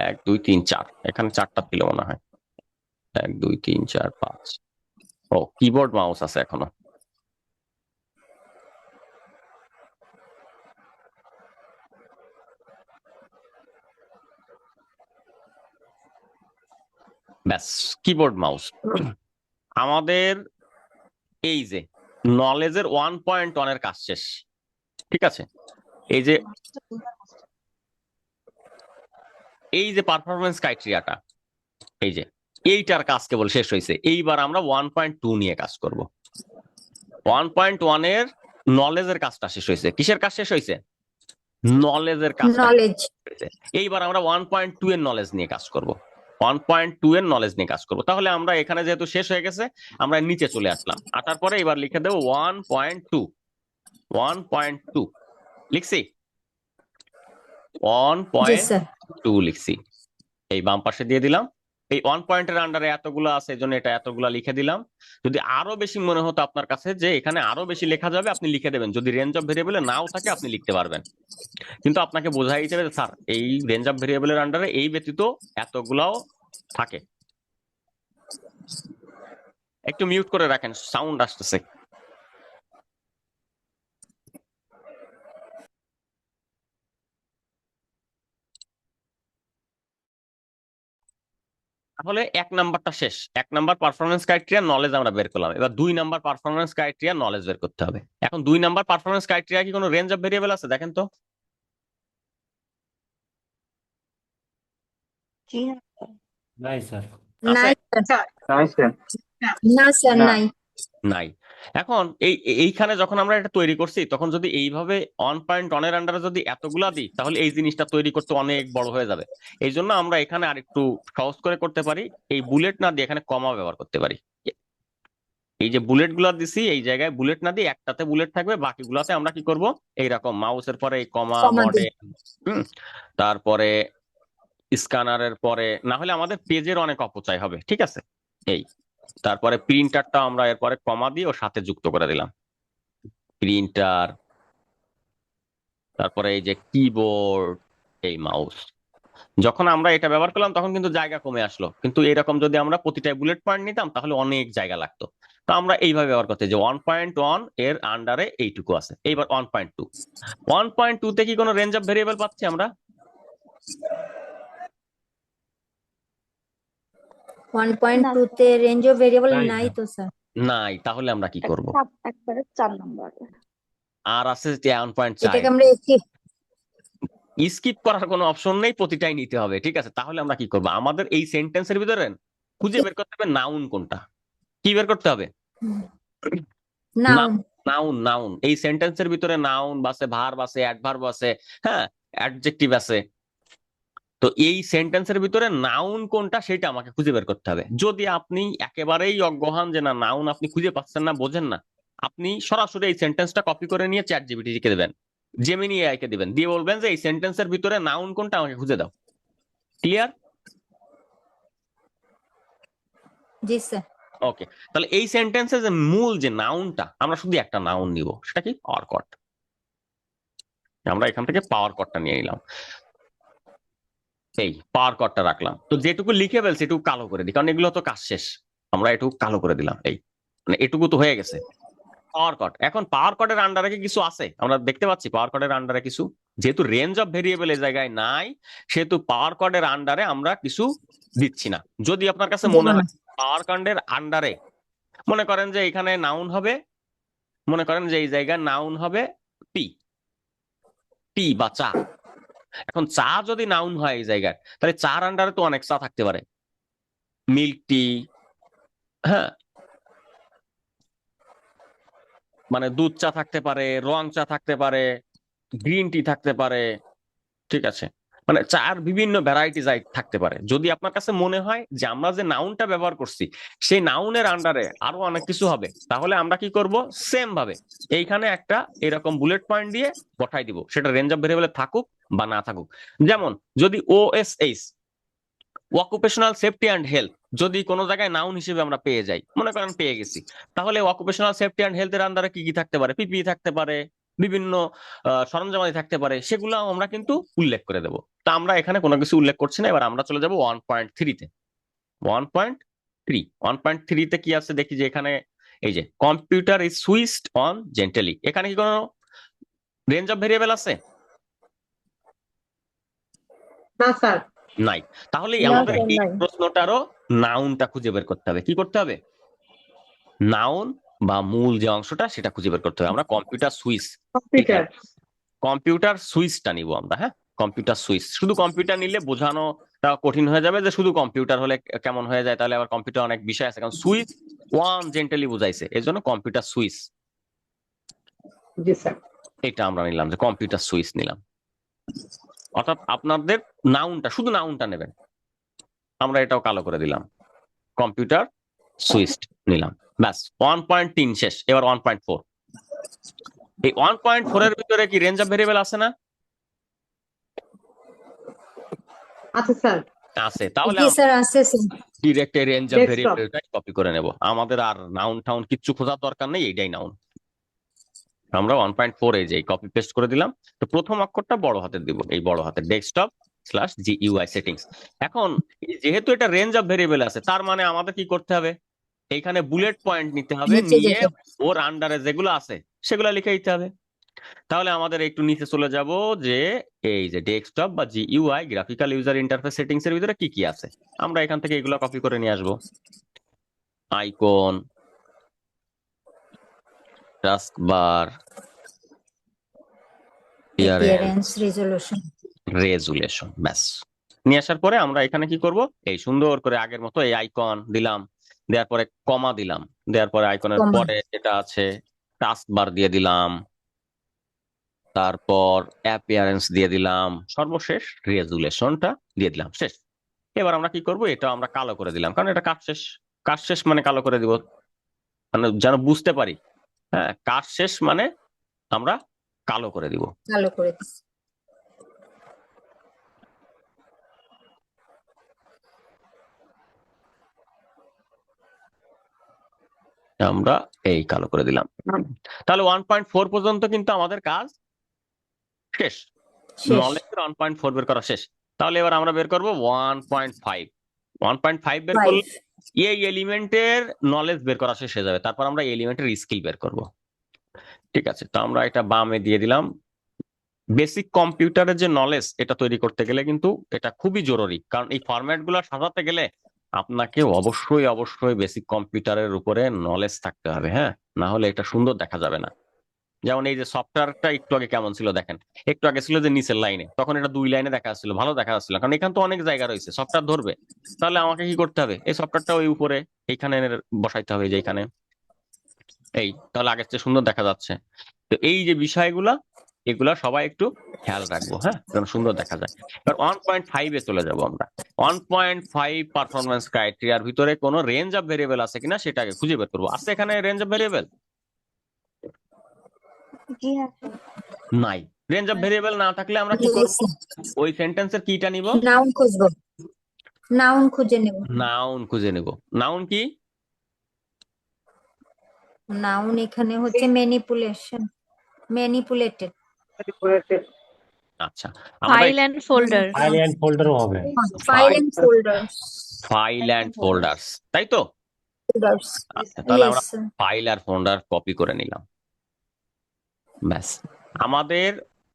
Speaker 1: 1 2 3 4, এখানে 4টা ছিল মনে হয়, 1 2 3 4 5। ও কিবোর্ড মাউস আছে এখনো। ব্যাস, কিবোর্ড মাউস। আমাদের এই যে নলেজের 1.1 এর কাজ শেষ। ঠিক আছে, এই যে পারফরমেন্স ক্রাইটেরিয়াটা, এই যে এইটার কাজ কেবল শেষ হয়েছে। এইবার আমরা 1.2 নিয়ে কাজ করব। 1.1 এর নলেজের কাজটা শেষ হয়েছে। কিসের কাজ শেষ হয়েছে? নলেজের কাজ। এইবার আমরা 1.2 এর নলেজ নিয়ে কাজ করব। 1.2 এর নলেজ নিয়ে কাজ করব। তাহলে আমরা এখানে যেহেতু শেষ হয়ে গেছে আমরা নিচে চলে আসলাম, আসার পরে এবার লিখে দেবো 1.2 লিখছি, 1.2 লিখছি, এই বাম পাশে দিয়ে দিলাম। এই 1 পয়েন্টের আন্ডারে এতগুলো আছে, এই জন্য এটা এতগুলা লিখে দিলাম। যদি আরো বেশি মনে হতো আপনার কাছে যে এখানে আরো বেশি লেখা যাবে, আপনি লিখে দেবেন। যদি রেঞ্জ অফ ভেরিয়েবলে নাও থাকে আপনি লিখতে পারবেন, কিন্তু আপনাকে বোঝাই দিতে হবে স্যার এই রেঞ্জ অফ ভেরিয়েবলের আন্ডারে এই ব্যতীত এতগুলাও থাকে। একটু মিউট করে রাখেন, সাউন্ড আসতেছে। তাহলে 1 নাম্বারটা শেষ। 1 নাম্বার পারফরমেন্স ক্রাইটেরিয়া নলেজ আমরা বের করলাম। এবার 2 নাম্বার পারফরমেন্স ক্রাইটেরিয়া নলেজ বের করতে হবে। এখন 2 নাম্বার পারফরমেন্স ক্রাইটেরিয়া কি কোনো রেঞ্জ অফ ভেরিয়েবল আছে দেখেন তো?
Speaker 8: জি
Speaker 3: নাই স্যার।
Speaker 1: নাই। এখন এইখানে যখন আমরা এটা তৈরি করছি তখন যদি এইভাবে 1.1 এর আন্ডারে যদি এতগুলা দিই তাহলে এই জিনিসটা তৈরি করতে অনেক বড় হয়ে যাবে। এই জন্য আমরা এখানে আরেকটু সহজ করে করতে পারি, এই বুলেট না দিয়ে এখানে কমা ব্যবহার করতে পারি। এই যে বুলেট গুলা দিছি এই জায়গায় বুলেট না দিয়ে একটাতে বুলেট থাকবে, বাকিগুলাতে আমরা কি করব এইরকম মাউসের পরে এই কমা, মডেল, তারপরে স্ক্যানারের পরে না হলে আমাদের পেজের অনেক অপচয় হবে, ঠিক আছে। এই তারপরে প্রিন্টারটা আমরা এরপরে কমা দিয়ে ওর সাথে যুক্ত করে দিলাম, প্রিন্টার, তারপরে এই যে কিবোর্ড, এই মাউস। যখন আমরা এটা ব্যবহার করলাম তখন কিন্তু জায়গা কমে আসলো, কিন্তু এরকম যদি আমরা প্রতিটা বুলেট পয়েন্ট নিতাম তাহলে অনেক জায়গা লাগতো। তো আমরা এইভাবে ব্যবহার করতে, যে 1.1 এর আন্ডারে এইটুকু আছে। এইবার 1.2 তে কি কোনো রেঞ্জ অফ ভেরিয়েবল পাচ্ছি আমরা?
Speaker 4: 1.2 তে রেঞ্জ অফ ভেরিয়েবল
Speaker 3: নাই,
Speaker 4: নাই
Speaker 3: না।
Speaker 4: তো স্যার।
Speaker 1: নাই, তাহলে আমরা কি করব?
Speaker 2: একবারে 4 নম্বর।
Speaker 1: আর আছে যে 1.4,
Speaker 4: এটাকে আমরা
Speaker 1: স্কিপ করার কোনো অপশন নেই, প্রতিটাই নিতে হবে, ঠিক আছে। তাহলে আমরা কি করব? আমাদের এই সেন্টেন্সের ভিতরে খুঁজে বের করতে হবে নাউন কোনটা। কি বের করতে হবে?
Speaker 4: নাউন।
Speaker 1: নাউন। নাউন এই সেন্টেন্সের ভিতরে নাউন আছে, ভার্ব আছে, অ্যাডভার্ব আছে, হ্যাঁ, অ্যাডজেক্টিভ আছে। তো এই সেন্টেন্সের ভিতরে নাউন কোনটা সেটা আমাকে খুঁজে বের করতে হবে। যদি আপনি একেবারেই অজ্ঞ যে না নাউন আপনি খুঁজে পাচ্ছেন না, বোঝেন না, আপনি সরাসরি এই সেন্টেন্সটা কপি করে নিয়ে চ্যাট জিপিটি কে দেবেন, জেমিনি এআই কে দিবেন, দিয়ে বলবেন যে এই সেন্টেন্সের ভিতরে নাউন কোনটা আমাকে খুঁজে দাও। ক্লিয়ার?
Speaker 4: জি স্যার।
Speaker 1: ওকে, তাহলে এই সেন্টেন্সে যে মূল যে নাউনটা, আমরা শুধু একটা নাউন নিব, সেটা কি? পাওয়ার কট। আমরা এখান থেকে পাওয়ার কটটা নিয়ে নিলাম, এই পাওয়ার কটটা রাখলাম। তো যেটুকু লিখে ফেলছি এটুকু কালো করে দিই, কারণ এগুলো তো কাজ শেষ। আমরা এটুকু কালো করে দিলাম, এই মানে এটুকু তো হয়ে গেছে পাওয়ার কট। এখন পাওয়ার কটের আন্ডারে কি কিছু আছে? আমরা দেখতে পাচ্ছি পাওয়ার কটের আন্ডারে কিছু, যেহেতু রেঞ্জ অফ ভেরিয়েবল এই জায়গায় নাই, সেহেতু পাওয়ার কটের আন্ডারে আমরা কিছু দিচ্ছি না। যদি আপনার কাছে মনে হয় পাওয়ার কটের আন্ডারে, মনে করেন যে এখানে নাউন হবে, মনে করেন যে এই জায়গায় নাউন হবে টি, টি বা চা। এখন চা যদি নাউন হয় এই জায়গায়, তাহলে চার আন্ডারে তো অনেক চা থাকতে পারে, মিল্ক টি, হ্যাঁ, মানে দুধ চা থাকতে পারে, রং চা থাকতে পারে, গ্রিন টি থাকতে পারে, ঠিক আছে। মানে চার বিভিন্ন ভ্যারাইটিস থাকতে পারে। যদি আপনার কাছে মনে হয় যে আমরা যে নাউনটা ব্যবহার করছি সেই নাউনের আন্ডারে আরো অনেক কিছু হবে, তাহলে আমরা কি করব? সেম ভাবে এইখানে একটা এরকম বুলেট পয়েন্ট দিয়ে বসাই দিব, সেটা রেঞ্জ অফ ভেরিয়েবলে থাকুক বা না থাকুক। যেমন যদি OSH, occupational safety and health, যদি কোনো জায়গায় নাউন হিসেবে আমরা পেয়ে যাই, মনে করেন পেয়ে গেছি, তাহলে অকুপেশনাল সেফটি অ্যান্ড হেলথের আন্ডারে কি কি থাকতে পারে? পিপিই থাকতে পারে, বিভিন্ন সরঞ্জামাদি থাকতে পারে, সেগুলো আমরা কিন্তু উল্লেখ করে দেব। তা আমরা এখানে কোনো কিছু উল্লেখ করছি না। এবার আমরা চলে যাব 1.3-তে। 1.3 কি আছে দেখি, যে এখানে এই যে computer is switched on gently, এখানে কি কোনো রেঞ্জ অফ ভেরিয়েবল আছে?
Speaker 7: না স্যার।
Speaker 1: নাই। তাহলে
Speaker 7: না
Speaker 1: আমাদের
Speaker 7: স্যার,
Speaker 1: এই
Speaker 7: নাই।
Speaker 1: প্রশ্নটারও নাউনটা খুঁজে বের করতে হবে। কি করতে হবে? নাউন বা মূল যে অংশটা সেটা খুঁজে বের করতে হবে। আমরা কম্পিউটার সুইচটা নিব আমরা, হ্যাঁ, কম্পিউটার সুইচ। শুধু কম্পিউটার নিলে বোঝানোটা কঠিন হয়ে যাবে, যে শুধু কম্পিউটার হলে কেমন হয়ে যায়, তাহলে আবার কম্পিউটার অনেক বিষয় আছে। কারণ সুইচ ওয়ান জেন্টালি বুঝাইছে, এই জন্য কম্পিউটার সুইচ
Speaker 7: জি স্যার।
Speaker 1: এটা আমরা নিলাম, যে কম্পিউটার সুইচ নিলাম। অর্থাৎ আপনাদের নাউনটা, শুধু নাউনটা নেবেন। আমরা এটাও কালো করে দিলাম, কম্পিউটার সুইচ নিলাম, ব্যাস। 1.3 শেষ। এবার 1.4। এই 1.4 এর ভিতরে কি রেঞ্জ অফ ভেরিয়েবল আছে না?
Speaker 7: আচ্ছা স্যার।
Speaker 1: আছে। তাহলে
Speaker 4: জি স্যার, আছে স্যার।
Speaker 1: ডিরেক্ট এই রেঞ্জ অফ
Speaker 7: Desktop.
Speaker 1: ভেরিয়েবলটাই কপি করে নেব। আমাদের আর নাউন টাউন কিচ্ছু খোঁজার দরকার নেই, এইটাই নাউন। আমরা 1.4 এই যে কপি পেস্ট করে দিলাম। তো প্রথম অক্ষরটা বড় হাতের দিব, এই বড় হাতের desktop/GUI সেটিংস। এখন যেহেতু এটা রেঞ্জ অফ ভেরিয়েবল আছে, তার মানে আমাদের কি করতে হবে? এইখানে বুলেট পয়েন্ট নিতে হবে,
Speaker 4: নিচে
Speaker 1: নিয়ে
Speaker 4: যেতে।
Speaker 1: ওর আন্ডারে যেগুলো আছে সেগুলো লিখে দিতে হবে। তাহলে আমাদের একটু নিচে চলে যাব, যে এই যে ডেস্কটপ বা GUI graphical user interface settings এর ভিতরে কি কি আছে, আমরা এখান থেকে এগুলো কপি করে নিয়ে আসবো। আইকন, টাস্কবার,
Speaker 4: অ্যাপিয়ারেন্স,
Speaker 1: রেজুলেশন, ব্যাস। নিয়ে আসার পরে আমরা এখানে কি করব? এই সুন্দর করে আগের মতো এই আইকন দিলাম, দেওয়ার পরে কমা দিলাম, দেওয়ার পরে আইকনের
Speaker 4: কমা।
Speaker 1: পরে যেটা আছে টাস্কবার দিয়ে দিলাম, তারপর অ্যাপিয়ারেন্স দিয়ে দিলাম, সর্বশেষ রেজুলেশনটা দিয়ে দিলাম, শেষ। এবার আমরা কি করব? এটা আমরা কালো করে দিলাম, কারণ এটা কাজ শেষ। কাজ শেষ মানে কালো করে দিব, মানে যেন বুঝতে পারি। হ্যাঁ, কাজ শেষ মানে আমরা কালো করে দিব।
Speaker 4: চালু করে দিচ্ছি।
Speaker 1: আমরা এই কালো করে দিলাম। তাহলে 1.4 পর্যন্ত কিন্তু আমাদের কাজ শেষ,
Speaker 4: শেষ।
Speaker 1: নলেজের 1.4 বের করা শেষ। তাহলে এবার আমরা বের করব 1.5। 1.5 বের করলে
Speaker 4: 5
Speaker 1: এই এলিমেন্টের নলেজ বের করা শেষ হয়ে যাবে, তারপর আমরা এলিমেন্টের স্কিল বের করব। ঠিক আছে, তো আমরা এটা বামে দিয়ে দিলাম। বেসিক কম্পিউটারের যে নলেজ, এটা তৈরি করতে গেলে কিন্তু এটা খুবই জরুরি, কারণ এই ফরম্যাট গুলো সাজাতে গেলে আপনাকে অবশ্যই অবশ্যই বেসিক কম্পিউটারের উপরে নলেজ থাকতে হবে। হ্যাঁ, না হলে এটা সুন্দর দেখা যাবে না। যেমন এই যে সফটওয়্যারটা একটু আগে কেমন ছিল দেখেন, একটু আগে ছিল যে নিচের লাইনে, তখন এটা 2 লাইনে দেখা যাচ্ছিল, ভালো দেখা যাচ্ছিল, কারণ এখানে তো অনেক জায়গা রয়েছে, সফটওয়্যার ধরবে। তাহলে আমাকে কি করতে হবে, এই সফটওয়্যারটা ওই উপরে এইখানে বসাইতে হবে, যে এইখানে এই, তাহলে আগের চেয়ে সুন্দর দেখা যাচ্ছে। তো এই যে বিষয়গুলা, এগুলা সবাই একটু খেয়াল রাখবো, হ্যাঁ, যেন সুন্দর দেখা যায়। এবার 1.5 চলে যাবো আমরা। 1.5 পারফরমেন্স ক্রাইটেরিয়ার ভিতরে কোনো রেঞ্জ অফ ভেরিয়েবল আছে কিনা সেটা আগে খুঁজে বের করবো। আছে এখানে রেঞ্জ অফ ভেরিয়েবল?
Speaker 8: জি হ্যাঁ
Speaker 1: নাই। রেঞ্জ অফ ভেরিয়েবল না থাকলে আমরা কি করব, ওই সেন্টেন্সের কিটা নিব,
Speaker 4: নাউন খুঁজবো, নাউন খুঁজে নেব।
Speaker 1: নাউন খুঁজে নেব। নাউন কি?
Speaker 4: নাউন এখানে হচ্ছে ম্যানিপুলেশন, ম্যানিপুলেটেড।
Speaker 1: আচ্ছা, আমরা
Speaker 10: file and folder,
Speaker 3: file and ফোল্ডারও হবে।
Speaker 4: File and folders,
Speaker 1: file and folders, তাই তো?
Speaker 4: ফোল্ডার্স।
Speaker 1: আচ্ছা, তাহলে আমরা
Speaker 4: ইয়েস,
Speaker 1: ফাইল আর ফোল্ডার কপি করে নিলাম। ব্যাস, আমাদের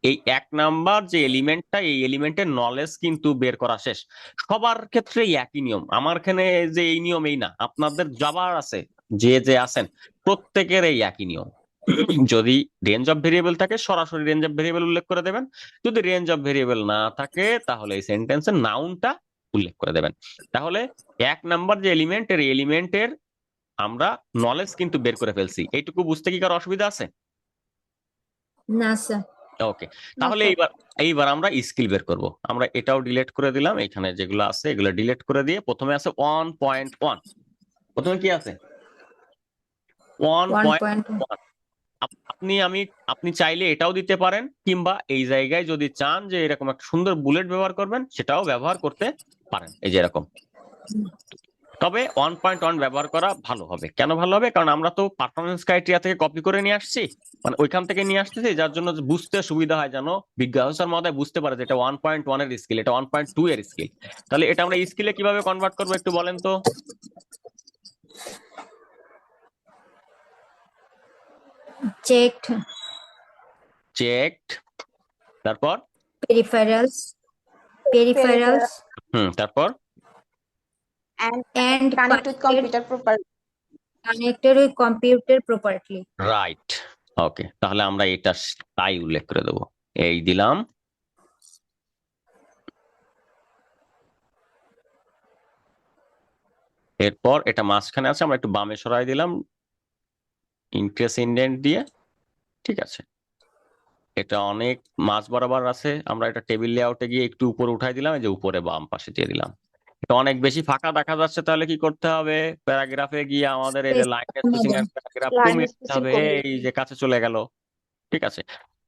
Speaker 1: এই 1 নাম্বার যে এলিমেন্টটা, এই এলিমেন্টের নলেজ কিন্তু বের করা শেষ। সবার ক্ষেত্রে একই নিয়ম, আমার এখানে যে এই নিয়ম এই না, আপনাদের যাবার আছে যে যে আছেন প্রত্যেকের এই একই নিয়ম। যদি রেঞ্জ অফ ভেরিয়েবল থাকে সরাসরি রেঞ্জ অফ ভেরিয়েবল উল্লেখ করে দেবেন, যদি রেঞ্জ অফ ভেরিয়েবল না থাকে তাহলে এই সেন্টেন্সের নাউনটা উল্লেখ করে দেবেন। তাহলে 1 নাম্বার যে এলিমেন্ট, এর এলিমেন্টের আমরা নলেজ কিন্তু বের করে ফেলছি। এইটুকু বুঝতে কি কারো অসুবিধা আছে?
Speaker 4: না স্যার।
Speaker 1: ওকে, তাহলে এইবার আমরা স্কিল বের করব। আমরা এটাও ডিলিট করে দিলাম, এখানে যেগুলো আছে এগুলো ডিলিট করে দিয়ে প্রথমে আছে 1.1। প্রথমে কি আছে? 1.1। আপনি চাইলে এটাও দিতে পারেন, কিংবা এই জায়গায় যদি চান যে এরকম একটা সুন্দর বুলেট ব্যবহার করবেন, সেটাও ব্যবহার করতে পারেন, এই যে এরকম। তবে 1.1 ব্যবহার করা ভালো হবে। কেন ভালো হবে? কারণ আমরা তো পারফরমেন্স ক্রাইটেরিয়া থেকে কপি করে নিয়ে আসছি, মানে ওইখান থেকে নিয়ে আসতেছি, যার জন্য বুঝতে সুবিধা হয়, যেন বিজ্ঞান মহোদয় বুঝতে পারে যে এটা 1.1 এর স্কিল, এটা 1.2 এর স্কিল। তাহলে এটা আমরা স্কিলে কিভাবে কনভার্ট করবো একটু বলেন তো? চেকড, তারপর
Speaker 4: পেরিফেরালস,
Speaker 1: তারপর
Speaker 4: and
Speaker 6: connect with computer proper.
Speaker 4: connected with computer properly.
Speaker 1: Right. Okay, তাহলে আমরা এটা তাই উল্লেখ করে দেবো, এই দিলাম। এরপর এটা মাঝখানে আছে, আমরা একটু বামে সরাই দিলাম ইনক্রিজ ইন্ডেন্ট দিয়ে। ঠিক আছে, এটা অনেক মাঝ বরাবর আছে, আমরা এটা টেবিল লেআউটে গিয়ে একটু উপরে উঠাই দিলাম, এই যে উপরে বাম পাশে দিয়ে দিলাম। এটা অনেক বেশি ফাঁকা দেখা যাচ্ছে, তাহলে কি করতে হবে, প্যারাগ্রাফে গিয়ে আমাদের এই যে লাইন স্পেসিং এর প্যারাগ্রাফ
Speaker 6: Line
Speaker 1: কমিয়ে দিতে
Speaker 6: spacing
Speaker 1: হবে,
Speaker 6: কমিয়ে
Speaker 1: এই যে কাছে চলে গেল। ঠিক আছে,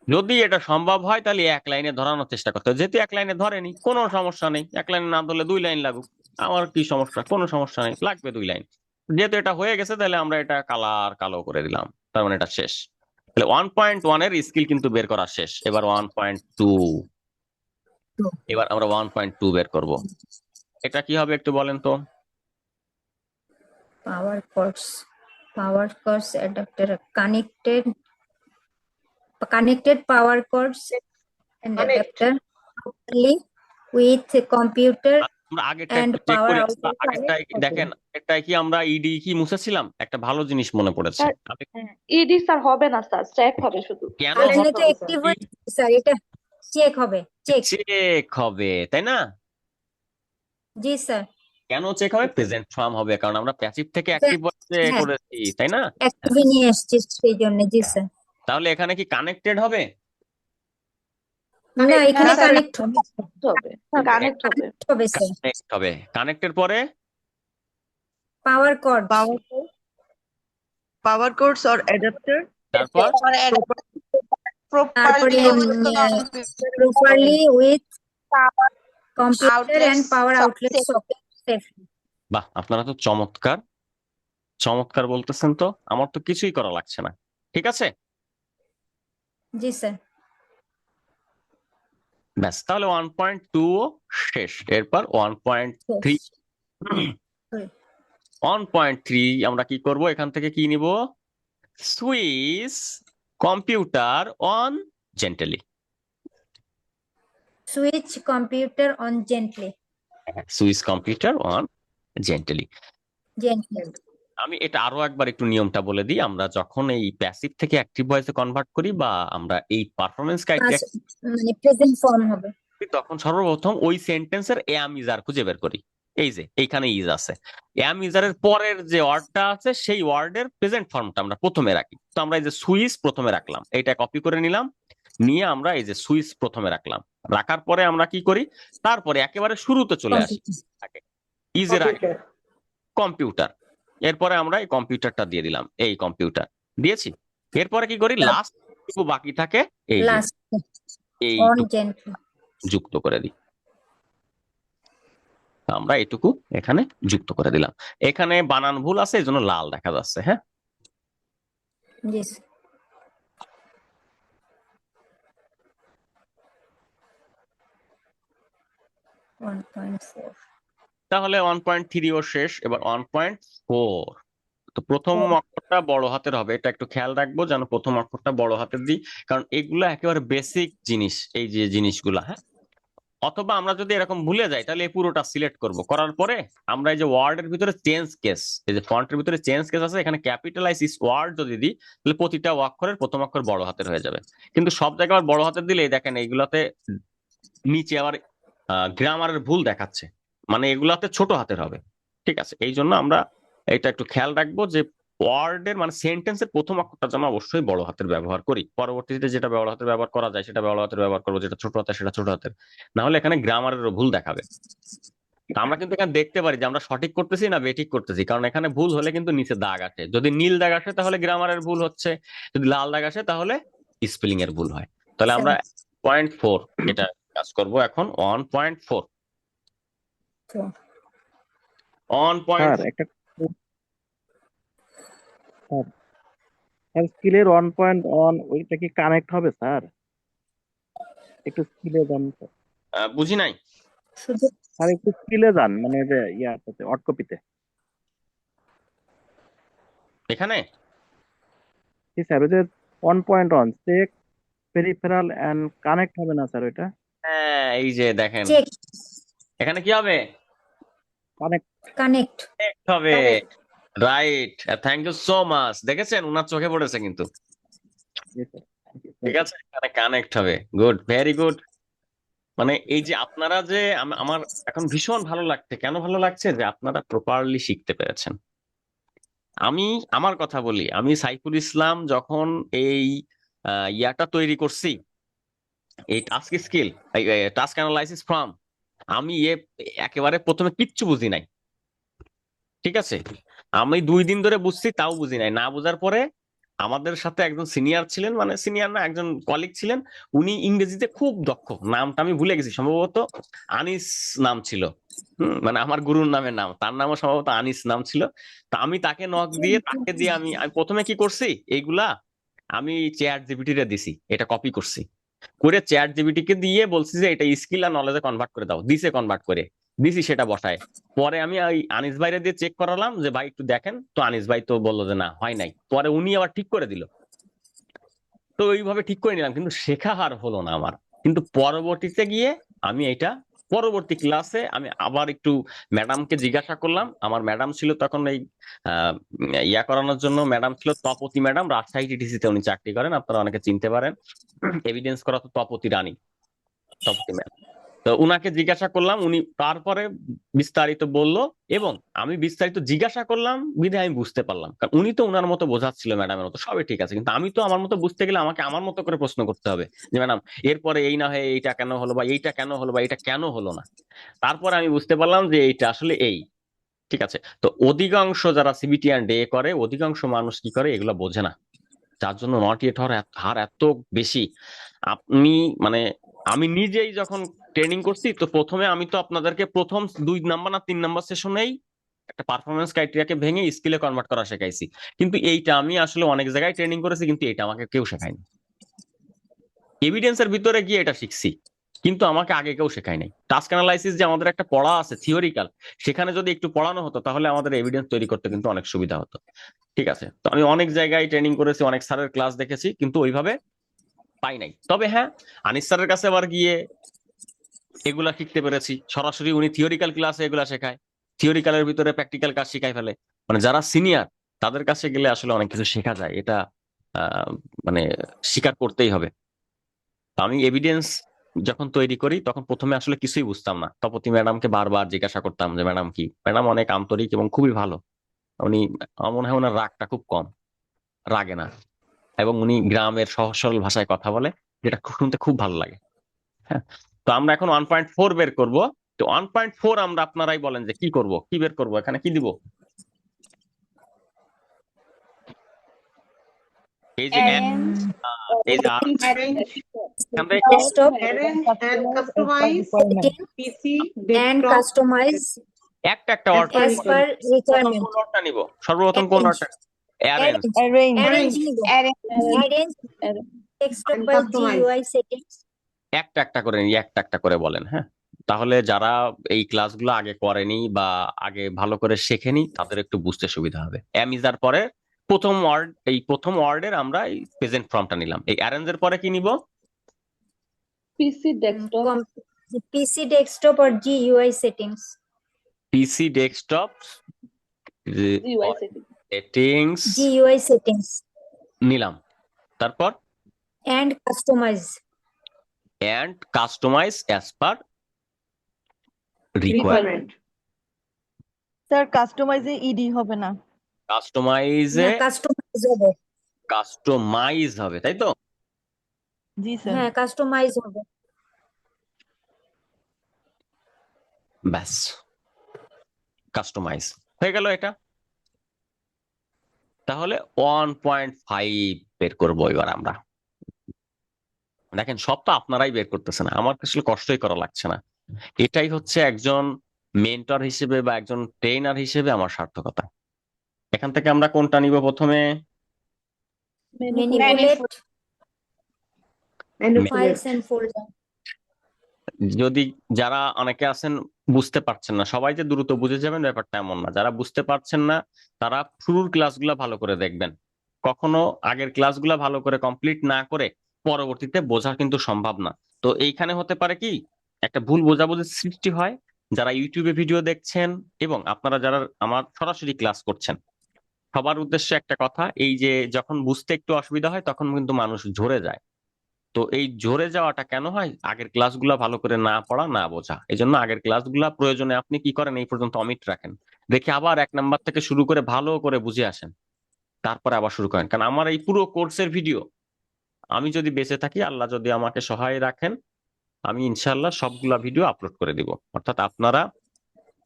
Speaker 1: যদি এটা সম্ভব হয় তাহলে 1 লাইনে ধরানোর চেষ্টা করতে হবে। যেহেতু 1 লাইনে ধরেনি, কোনো সমস্যা নেই, 1 লাইনে না ধরলে 2 লাইন লাগুক, আমার কি সমস্যা, কোনো সমস্যা নেই, লাগবে 2 লাইন। যেহেতু এটা হয়ে গেছে, তাহলে আমরা এটা কালো করে দিলাম, তার মানে এটা শেষ। তাহলে 1.1 এর স্কিল কিন্তু বের করা শেষ। এবার 1.2, এবার আমরা 1.2 বের করব। এটা কি হবে একটু বলেন তো?
Speaker 4: Power cords adapter, connected power cords and adapter properly with computer
Speaker 1: আমরা আগেরটা
Speaker 4: and
Speaker 1: একটু চেক
Speaker 4: power
Speaker 1: করি।
Speaker 4: outlet.
Speaker 1: আগেরটাই দেখেন, আগেরটাই কি আমরা ইডি কি মুছেছিলাম? একটা ভালো জিনিস মনে পড়েছে।
Speaker 2: ইডি স্যার হবে না স্যার, চেক হবে শুধু।
Speaker 1: কেন
Speaker 4: এখানে তো অ্যাক্টিভ হয়ে স্যার, এটা চেক হবে, চেক।
Speaker 1: চেক হবে, তাই না?
Speaker 4: জি স্যার,
Speaker 1: কেন চেক হবে? প্রেজেন্ট ফর্ম হবে, কারণ আমরা প্যাসিভ থেকে অ্যাক্টিভ
Speaker 4: হ্যাঁ।
Speaker 1: করেছি, তাই না?
Speaker 4: অ্যাক্টিভে নিয়ে আসছি সেই জন্য। জি স্যার।
Speaker 1: তাহলে এখানে কি কানেক্টেড হবে?
Speaker 4: না, এখানে
Speaker 2: হ্যাঁ, স্যার,
Speaker 4: কানেক্ট
Speaker 2: হবে, কানেক্ট হবে।
Speaker 4: হবে স্যার।
Speaker 1: কানেক্ট হবে। কানেক্টের পরে
Speaker 4: power cord,
Speaker 7: power cords or adapter
Speaker 1: তারপর
Speaker 4: তারপরে properly with computer and power outlet socket safely.
Speaker 1: বাহ, আপনারা তো চমৎকার চমৎকার বলতেছেন তো, আমার তো কিছুই করা লাগছে না। ঠিক আছে,
Speaker 4: জি স্যার।
Speaker 1: ব্যাস তাহলে 1.2 শেষ। এরপর 1.3, 1.3 আমরা কি করব, এখান থেকে কি নিব, switch computer on gently.
Speaker 4: Switch computer on gently.
Speaker 1: Switch computer on gently.
Speaker 4: Gently.
Speaker 1: আমি এটা আরো একবার একটু নিয়মটা বলে দিই। আমরা যখন এই প্যাসিভ থেকে অ্যাক্টিভ ভয়েসে কনভার্ট করি বা আমরা এই পারফরমেন্স ক্রাইটেরিয়া
Speaker 4: মানে প্রেজেন্ট ফর্ম হবে।
Speaker 1: তখন সর্বপ্রথম ওই সেন্টেন্সের এম ইজার খুঁজে বের করি। এই যে এইখানে ইজ আছে, এম ইজারের পরের যে ওয়ার্ডটা আছে সেই ওয়ার্ডের প্রেজেন্ট ফর্মটা আমরা প্রথমে রাখি। তো আমরা এই যে সুইচ প্রথমে রাখলাম, এটা কপি করে নিলাম, নিয়ে আমরা এই যে সুইচ প্রথমে রাখলাম। রাখার পরে আমরা কি করি, তারপরে একেবারে শুরুতে চলে আসি, ইজের আগে কম্পিউটার, এরপরে আমরা এই কম্পিউটারটা দিয়ে দিলাম, এই কম্পিউটার দিয়েছি। এরপরে কি করি, লাস্ট বাকি থাকে এই যে
Speaker 4: লাস্ট
Speaker 1: এই
Speaker 4: অন জেন্টলি
Speaker 1: যুক্ত করে দিই। আমরা এটুকু এখানে যুক্ত করে দিলাম। এখানে বানান ভুল আছে, এই জন্য লাল দেখা যাচ্ছে। হ্যাঁ,
Speaker 4: জি স্যার।
Speaker 1: তাহলে 1.3 ও শেষ। এবার 1.4। তো প্রথম অক্ষরটা বড় হাতের হবে, এটা একটু খেয়াল রাখবো যেন প্রথম অক্ষরটা বড় হাতের দিই, কারণ এগুলো একেবারে বেসিক জিনিস, এই যে জিনিসগুলা। হ্যাঁ, অথবা আমরা যদি এরকম ভুলে যাই তাহলে এই পুরোটা সিলেক্ট করব, করার পরে আমরা এই যে ওয়ার্ডের ভিতরে চেঞ্জ কেস, এই যে ফন্টের ভিতরে চেঞ্জ কেস আছে, এখানে ক্যাপিটালাইজ ইস ওয়ার্ড যদি দিই তাহলে প্রতিটা অক্ষরের প্রথম অক্ষর বড় হাতের হয়ে যাবে। কিন্তু সব জায়গায় আবার বড় হাতের দিলে দেখেন এইগুলাতে নিচে আবার গ্রামারের ভুল দেখাচ্ছে, মানে এগুলাতে ছোট হাতের হবে। ঠিক আছে, এই জন্য আমরা এটা একটু খেয়াল রাখবো যে ওয়ার্ডের মানে সেন্টেন্সের প্রথম অক্ষরটা যেন অবশ্যই বড় হাতের ব্যবহার করি, পরবর্তীতে যেটা বড় হাতের ব্যবহার করা যায় সেটা বড় হাতের ব্যবহার করবো, যেটা ছোট হাতের সেটা ছোট হাতের, না হলে এখানে গ্রামারেরও ভুল দেখাবে। আমরা কিন্তু এখানে দেখতে পারি যে আমরা সঠিক করতেছি না বেঠিক করতেছি, কারণ এখানে ভুল হলে কিন্তু নিচে দাগ আসে, যদি নীল দাগ আসে তাহলে গ্রামারের ভুল হচ্ছে, যদি লাল দাগ আসে তাহলে স্পেলিং এর ভুল হয়। তাহলে আমরা 0.4 এটা কাজ করব এখন। 1.4
Speaker 10: স্যার একটা স্যার স্কিলের 1.1 ওইটা কি কানেক্ট হবে স্যার? একটু স্কিলে যান তো।
Speaker 1: বুঝি নাই।
Speaker 10: স্যার একটু স্কিলে যান, মানে যে ইয়াতে অট কপিতে।
Speaker 1: এখানে
Speaker 10: জি স্যার, ওই যে 1.1 চেক পেরিফেরাল এন্ড কানেক্ট হবে না স্যার ওইটা?
Speaker 1: হ্যাঁ, এই যে দেখেন
Speaker 4: চেক
Speaker 1: এখানে কি হবে,
Speaker 10: কানেক্ট
Speaker 4: কানেক্ট
Speaker 1: হবে। Right, thank you so much. দেখেছেন উনার চোখে পড়েছে কিন্তু। ঠিক আছে, এখানে কানেক্ট হবে। Good, very good. মানে এই যে আপনারা যে আমার এখন ভীষণ ভালো লাগছে। কেন ভালো লাগছে, যে আপনারা প্রপারলি শিখতে পেরেছেন। আমি আমার কথা বলি, আমি সাইফুল ইসলাম যখন এই ইয়াটা তৈরি করছি, এই task skill, task analysis form, আমি একেবারে প্রথমে কিচ্ছু বুঝি নাই। ঠিক আছে, আমি 2 দিন ধরে বুঝছি, তাও বুঝি নাই। না বুঝার পরে আমাদের সাথে একজন সিনিয়র ছিলেন, মানে সিনিয়র না, একজন কলিগ ছিলেন, উনি ইংরেজিতে খুব দক্ষ, নামটা আমি ভুলে গেছি, সম্ভবত আনিস নাম ছিল। মানে আমার গুরুর নামের নাম, তার নামও সম্ভবত আনিস নাম ছিল। তা আমি তাকে নক দিয়ে, তাকে দিয়ে আমি প্রথমে কি করছি, এইগুলা আমি চ্যাট জিপিটি রে দিছি, এটা কপি করছি, করে চ্যাট জিপিটি কে দিয়ে বলছি যে এটা স্কিল আর নলেজে কনভার্ট করে দাও, দিছে কনভার্ট করে দিছি, সেটা বসায়। পরে আমি ওই আনিস ভাইরে দিয়ে চেক করালাম যে ভাই একটু দেখেন তো, আনিস ভাই তো বললো যে না হয় নাই, পরে উনি আবার ঠিক করে দিল। তো এইভাবে ঠিক করে নিলাম, কিন্তু শেখা আর হলো না আমার। কিন্তু পরবর্তীতে গিয়ে আমি এটা পরবর্তী ক্লাসে আমি আবার একটু ম্যাডামকে জিজ্ঞাসা করলাম। আমার ম্যাডাম ছিল তখন এই ইয়া করানোর জন্য, ম্যাডাম ছিল তপতি ম্যাডাম, রাজশাহী টিটিসি তে উনি চাকরি করেন, আপনারা অনেকে চিনতে পারেন। এভিডেন্স করা তো তপতি রানী, তপতি ম্যাডাম। তো উনাকে জিজ্ঞাসা করলাম, উনি তারপরে বিস্তারিত বলল, এবং আমি বিস্তারিত জিজ্ঞাসা করলাম বিধায় আমি বুঝতে পারলাম, কারণ উনি তো উনার মতো বোঝাচ্ছিল ম্যাডামের মতো, সবই ঠিক আছে, কিন্তু আমি তো আমার মতো বুঝতে গেলে আমাকে আমার মতো করে প্রশ্ন করতে হবে যে ম্যাডাম এরপরে এই না হয়ে এইটা কেন হলো, বা এইটা কেন হলো, বা এটা কেন হলো না। তারপরে আমি বুঝতে পারলাম যে এইটা আসলে এই। ঠিক আছে, তো অধিকাংশ যারা সিবিটি অ্যান্ড ডে করে, অধিকাংশ মানুষ কি করে এগুলো বোঝে না, যার জন্য নট ইয়েট হওয়ার হার এত বেশি। আপনি মানে আমি নিজেই যখন ট্রেনিং করছি, তো প্রথমে আমি তো আপনাদেরকে প্রথম 2 নাম্বার না 3 নাম্বার সেশনেই একটা পারফরমেন্স ক্রাইটেরিয়াকে ভেঙে স্কিলে কনভার্ট করা শেখাইছি। কিন্তু এইটা আমি আসলে অনেক জায়গায় ট্রেনিং করেছি, কিন্তু এটা আমাকে কেউ শেখায়নি। এভিডেন্সের ভিতরে গিয়ে এটা শিখছি, কিন্তু আমাকে আগে কেউ শেখায় নাই। টাস্ক অ্যানালাইসিস যে আমাদের একটা পড়া আছে থিওরিক্যাল, সেখানে যদি একটু পড়ানো হতো তাহলে আমাদের এভিডেন্স তৈরি করতে কিন্তু অনেক সুবিধা হতো। ঠিক আছে, তো আমি অনেক জায়গায় ট্রেনিং করেছি, অনেক স্যারের ক্লাস দেখেছি, কিন্তু ওইভাবে পাই নাই। তবে হ্যাঁ, আনিস স্যারের কাছে আবার গিয়ে এগুলা শিখতে পেরেছি সরাসরি। উনি থিওরিক্যাল ক্লাসে এগুলা শেখায়, থিওরিক্যালের ভিতরে প্র্যাকটিক্যাল কাজ শিখাই ফেলে। মানে যারা সিনিয়র তাদের কাছে গেলে আসলে অনেক কিছু শেখা যায়, এটা মানে স্বীকার করতেই হবে। তো আমি এভিডেন্স যখন তৈরি করি তখন প্রথমে আসলে কিছুই বুঝতাম না। তপতি ম্যাডামকে বারবার জিজ্ঞাসা করতাম যে ম্যাডাম কি। ম্যাডাম অনেক আন্তরিক এবং খুবই ভালো। উনি, আমার মনে হয় ওনার রাগটা খুব কম, রাগে না, এবং উনি গ্রামের সহজ সরল ভাষায় কথা বলে, যেটা শুনতে খুব ভালো লাগে। হ্যাঁ, তো আমরা এখন 1.4 বের করব। তো 1.4 আমরা, আপনারাই বলেন যে কি করব, কি বের করব, এখানে কি দিব? এই যে
Speaker 6: Arrange,
Speaker 1: এই যে এখান থেকে
Speaker 4: Desktop
Speaker 7: Arrange and customize PC,
Speaker 4: and
Speaker 7: desktop,
Speaker 4: customize
Speaker 1: একটা একটা ওয়ার্ড
Speaker 4: as per
Speaker 1: প্রথম
Speaker 4: requirement.
Speaker 1: কোন ওয়ার্ডটা নিব? সর্বপ্রথম কোন ওয়ার্ডটা? অ্যারেঞ্জ।
Speaker 4: Arrange নিব। Arrange desktop
Speaker 7: and
Speaker 4: by
Speaker 7: customize.
Speaker 4: GUI settings.
Speaker 1: একটা একটা করে নিই, একটা একটা করে বলেন। হ্যাঁ, তাহলে যারা এই ক্লাসগুলো আগে করেনি বা আগে ভালো করে শেখেনি তাদের একটু বুঝতে সুবিধা হবে। অ্যামিজার পরে প্রথম ওয়ার্ড, এই প্রথম ওয়ার্ডের আমরা এই প্রেজেন্ট ফর্মটা নিলাম। এই অ্যারেঞ্জের পরে কি নিব?
Speaker 4: PC desktop or GUI settings.
Speaker 1: PC desktop settings
Speaker 4: GUI settings
Speaker 1: নিলাম। তারপর
Speaker 4: and customize.
Speaker 1: and customize as per requirement.
Speaker 7: requirement.
Speaker 8: Sir কাস্টমাইজে ইডি হবে না।
Speaker 1: কাস্টমাইজে
Speaker 4: না, customize হবে।
Speaker 1: কাস্টমাইজ হবে, তাই তো?
Speaker 8: জি স্যার।
Speaker 4: হ্যাঁ, customize হবে।
Speaker 1: ব্যাস, কাস্টমাইজ হয়ে গেল এটা। তাহলে 1.5 বের করবো এবার আমরা। দেখেন, সব তো আপনারাই বের করতেছেন, আমার আসলে কষ্টই করা লাগছে না। এটাই হচ্ছে একজন মেন্টর হিসেবে বা একজন ট্রেনার হিসেবে আমার সার্থকতা। এখান থেকে আমরা কোনটা নিব প্রথমে?
Speaker 4: Manipulate
Speaker 7: Manipulate.
Speaker 4: files and folder.
Speaker 1: যদি যারা অনেকে আছেন বুঝতে পারছেন না, সবাই যে দ্রুত বুঝে যাবেন ব্যাপারটা এমন না। যারা বুঝতে পারছেন না তারা শুরুর ক্লাসগুলো ভালো করে দেখবেন। কখনো আগের ক্লাসগুলো ভালো করে কমপ্লিট না করে পরবর্তীতে বোঝা কিন্তু সম্ভব না। তো এইখানে হতে পারে কি, একটা ভুল বোঝাবুঝির সৃষ্টি হয়। যারা ইউটিউবে ভিডিও দেখছেন এবং আপনারা যারা আমার সরাসরি ক্লাস করছেন, সবার উদ্দেশ্যে একটা কথা, এই যে যখন বুঝতে একটু অসুবিধা হয় তখন কিন্তু মানুষ ঝরে যায়। তো এই ঝরে যাওয়াটা কেন হয়? আগের ক্লাসগুলো ভালো করে না পড়া, না বোঝা। এই জন্য আগের ক্লাসগুলো প্রয়োজনে আপনি কি করেন, এই পর্যন্ত অমিট রাখেন, রেখে আবার 1 নাম্বার থেকে শুরু করে ভালো করে বুঝে আসেন, তারপরে আবার শুরু করেন। কারণ আমার এই পুরো কোর্সের ভিডিও, আমি যদি বেঁচে থাকি, আল্লাহ যদি আমাকে সহায় রাখেন, আমি ইনশাল্লাহ সবগুলা ভিডিও আপলোড করে দিব। অর্থাৎ আপনারা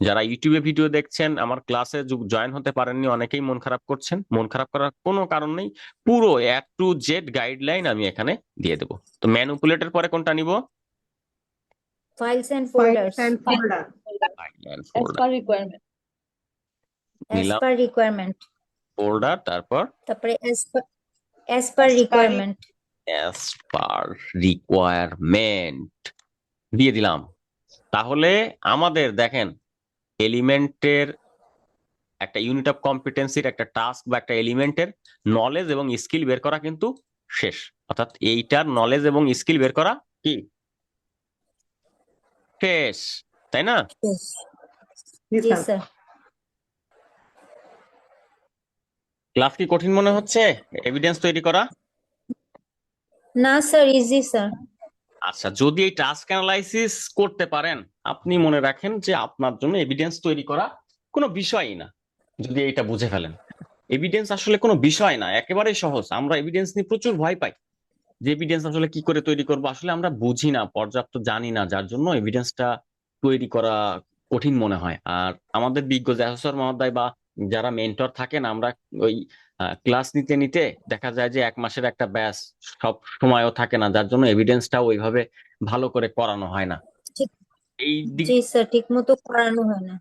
Speaker 1: যারা ইউটিউবে ভিডিও দেখছেন, আমার ক্লাসে জয়েন হতে পারেননি, অনেকেই মন খারাপ করছেন। মন খারাপ করার কোনো কারণ নেই, পুরো A to Z গাইডলাইন আমি এখানে দিয়ে দেবো। তো ম্যানিপুলেটের পরে কোনটা নিব?
Speaker 4: Files and folders.
Speaker 7: Files and folder.
Speaker 1: Guideline folder
Speaker 4: As
Speaker 1: নিলাম,
Speaker 4: per requirement.
Speaker 1: ফোল্ডার, তারপর
Speaker 4: তারপরে as per requirement.
Speaker 1: As per requirement দিয়ে দিলাম। তাহলে আমাদের দেখেন, এলিমেন্টের একটা ইউনিট অফ কম্পিটেন্সির একটা টাস্ক বা একটা এলিমেন্টের নলেজ এবং স্কিল বের করা কিন্তু শেষ। অর্থাৎ এইটার নলেজ এবং স্কিল বের করা কি শেষ, তাই না?
Speaker 4: Yes.
Speaker 7: জি
Speaker 4: জি
Speaker 7: স্যার।
Speaker 4: স্যার।
Speaker 1: ক্লাস কি কঠিন মনে হচ্ছে এভিডেন্স তৈরি করা?
Speaker 4: না স্যার, ইজি স্যার।
Speaker 1: আচ্ছা, যদি এই টাস্ক অ্যানালাইসিস করতে পারেন, আপনি মনে রাখেন যে আপনার জন্য এভিডেন্স তৈরি করা কোনো বিষয়ই না। যদি এটা বুঝে ফেলেন, এভিডেন্স আসলে কোনো বিষয় না, একেবারেই সহজ। আমরা এভিডেন্স নিয়ে প্রচুর ভয় পাই, যে এভিডেন্স আসলে কি করে তৈরি করবো, আসলে আমরা বুঝি না, পর্যাপ্ত জানি না, যার জন্য এভিডেন্সটা তৈরি করা কঠিন মনে হয়। আর আমাদের বিজ্ঞ জাসর মহোদয় বা যারা মেন্টর থাকেন, আমরা ওই ক্লাস নিতে নিতে দেখা যায় যে 1 মাসের একটা ব্যাচ, সব সময়ও থাকে না, যার জন্য এভিডেন্সটা ওইভাবে ভালো করে করানো হয় না।
Speaker 4: ঠিক।
Speaker 1: এই দিক
Speaker 4: জি স্যার, ঠিক মতো করানো হয় না।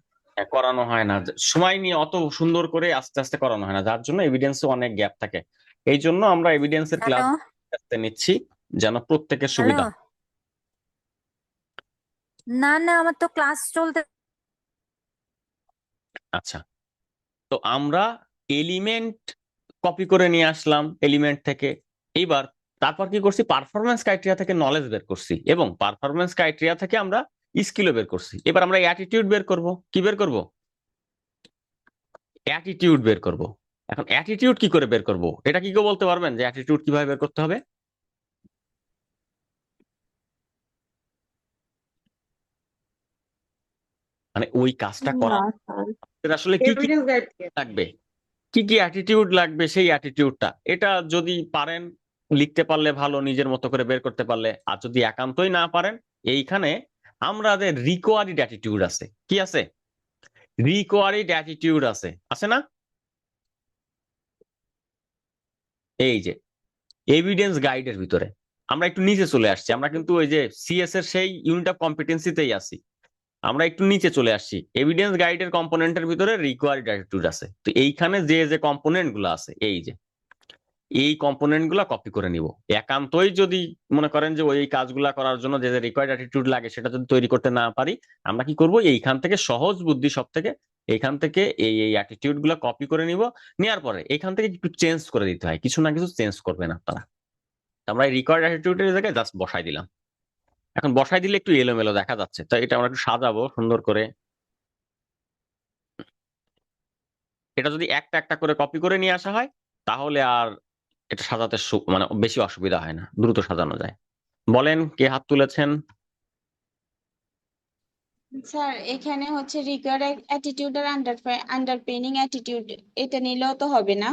Speaker 1: করানো হয় না, সময় নিয়ে অত সুন্দর করে আস্তে আস্তে করানো হয় না, যার জন্য এভিডেন্সে অনেক গ্যাপ থাকে। এই জন্য আমরা এভিডেন্সের
Speaker 4: হ্যালো
Speaker 1: ক্লাস নিচ্ছি যেন প্রত্যেকের
Speaker 4: হ্যালো
Speaker 1: সুবিধা।
Speaker 4: না না আমার তো ক্লাস চলতে।
Speaker 1: আচ্ছা, তো আমরা এলিমেন্ট কপি করে নিয়ে আসলাম এলিমেন্ট থেকে। এইবার তারপর কি করছি, পারফরমেন্স ক্রাইটেরিয়া থেকে নলেজ বের করছি এবং পারফরমেন্স ক্রাইটেরিয়া থেকে আমরা স্কিলও বের করছি। এবার আমরা অ্যাটিটিউড বের করব। কি বের করব? অ্যাটিটিউড বের করব। এখন অ্যাটিটিউড কি করে বের করব, এটা কি কেউ বলতে পারবেন যে অ্যাটিটিউড কিভাবে বের করতে হবে? মানে ওই কাজটা করা
Speaker 2: না স্যার,
Speaker 1: আসলে কি কি
Speaker 9: এভিডেন্স গাইড
Speaker 1: লাগবে, কি কি অ্যাটিটিউড লাগবে, সেই অ্যাটিটিউডটা এটা যদি পারেন লিখতে পারলে ভালো, নিজের মতো করে বের করতে পারলে। আর যদি একান্তই না পারেন, এইখানে আমাদের রিকোয়ারিড অ্যাটিটিউড আছে। কি আছে? রিকোয়ারিড অ্যাটিটিউড আছে, আছে না? এই যে এভিডেন্স গাইডের ভিতরে আমরা একটু নিচে চলে আসছি, আমরা কিন্তু ওই যে সিএস এর সেই ইউনিট অফ কম্পিটেন্সিতেই আছি। আমরা একটু নিচে চলে আসছি, এভিডেন্স গাইডের কম্পোনেন্টের ভিতরে রিকোয়ারিড অ্যাটিটিউড আছে। তো এইখানে যে যে কম্পোনেন্ট গুলো আছে, এই যে এই কম্পোনেন্ট গুলা কপি করে নিব। একান্তই যদি মনে করেন যে ওই কাজগুলা করার জন্য যে যে রিকোয়ার্ড অ্যাটিটিউড লাগে সেটা যদি তৈরি করতে না পারি, আমরা কি করব, এইখান থেকে সহজ বুদ্ধি সব থেকে এইখান থেকে এই এই অ্যাটিটিউড গুলা কপি করে নিব। নেওয়ার পরে এখান থেকে একটু চেঞ্জ করে দিতে হয়, কিছু না কিছু চেঞ্জ করবেন আপনারা। আমরা এই রিকোয়ার্ড অ্যাটিটিউডের জায়গায় জাস্ট বসাই দিলাম। এখন বসাই দিলে একটু এলোমেলো দেখা যাচ্ছে, তাই এটা আমরা একটু সাজাবো সুন্দর করে। এটা যদি একটা একটা করে কপি করে নিয়ে আসা হয় তাহলে আর এটা সাজাতে মানে বেশি অসুবিধা হয় না, দ্রুত সাজানো যায়। বলেন কে হাত তুলেছেন?
Speaker 6: স্যার এখানে হচ্ছে রিকোয়ার্ড অ্যাটিটিউড আর আন্ডারপিনিং অ্যাটিটিউড এটা নিলেও তো হবে না?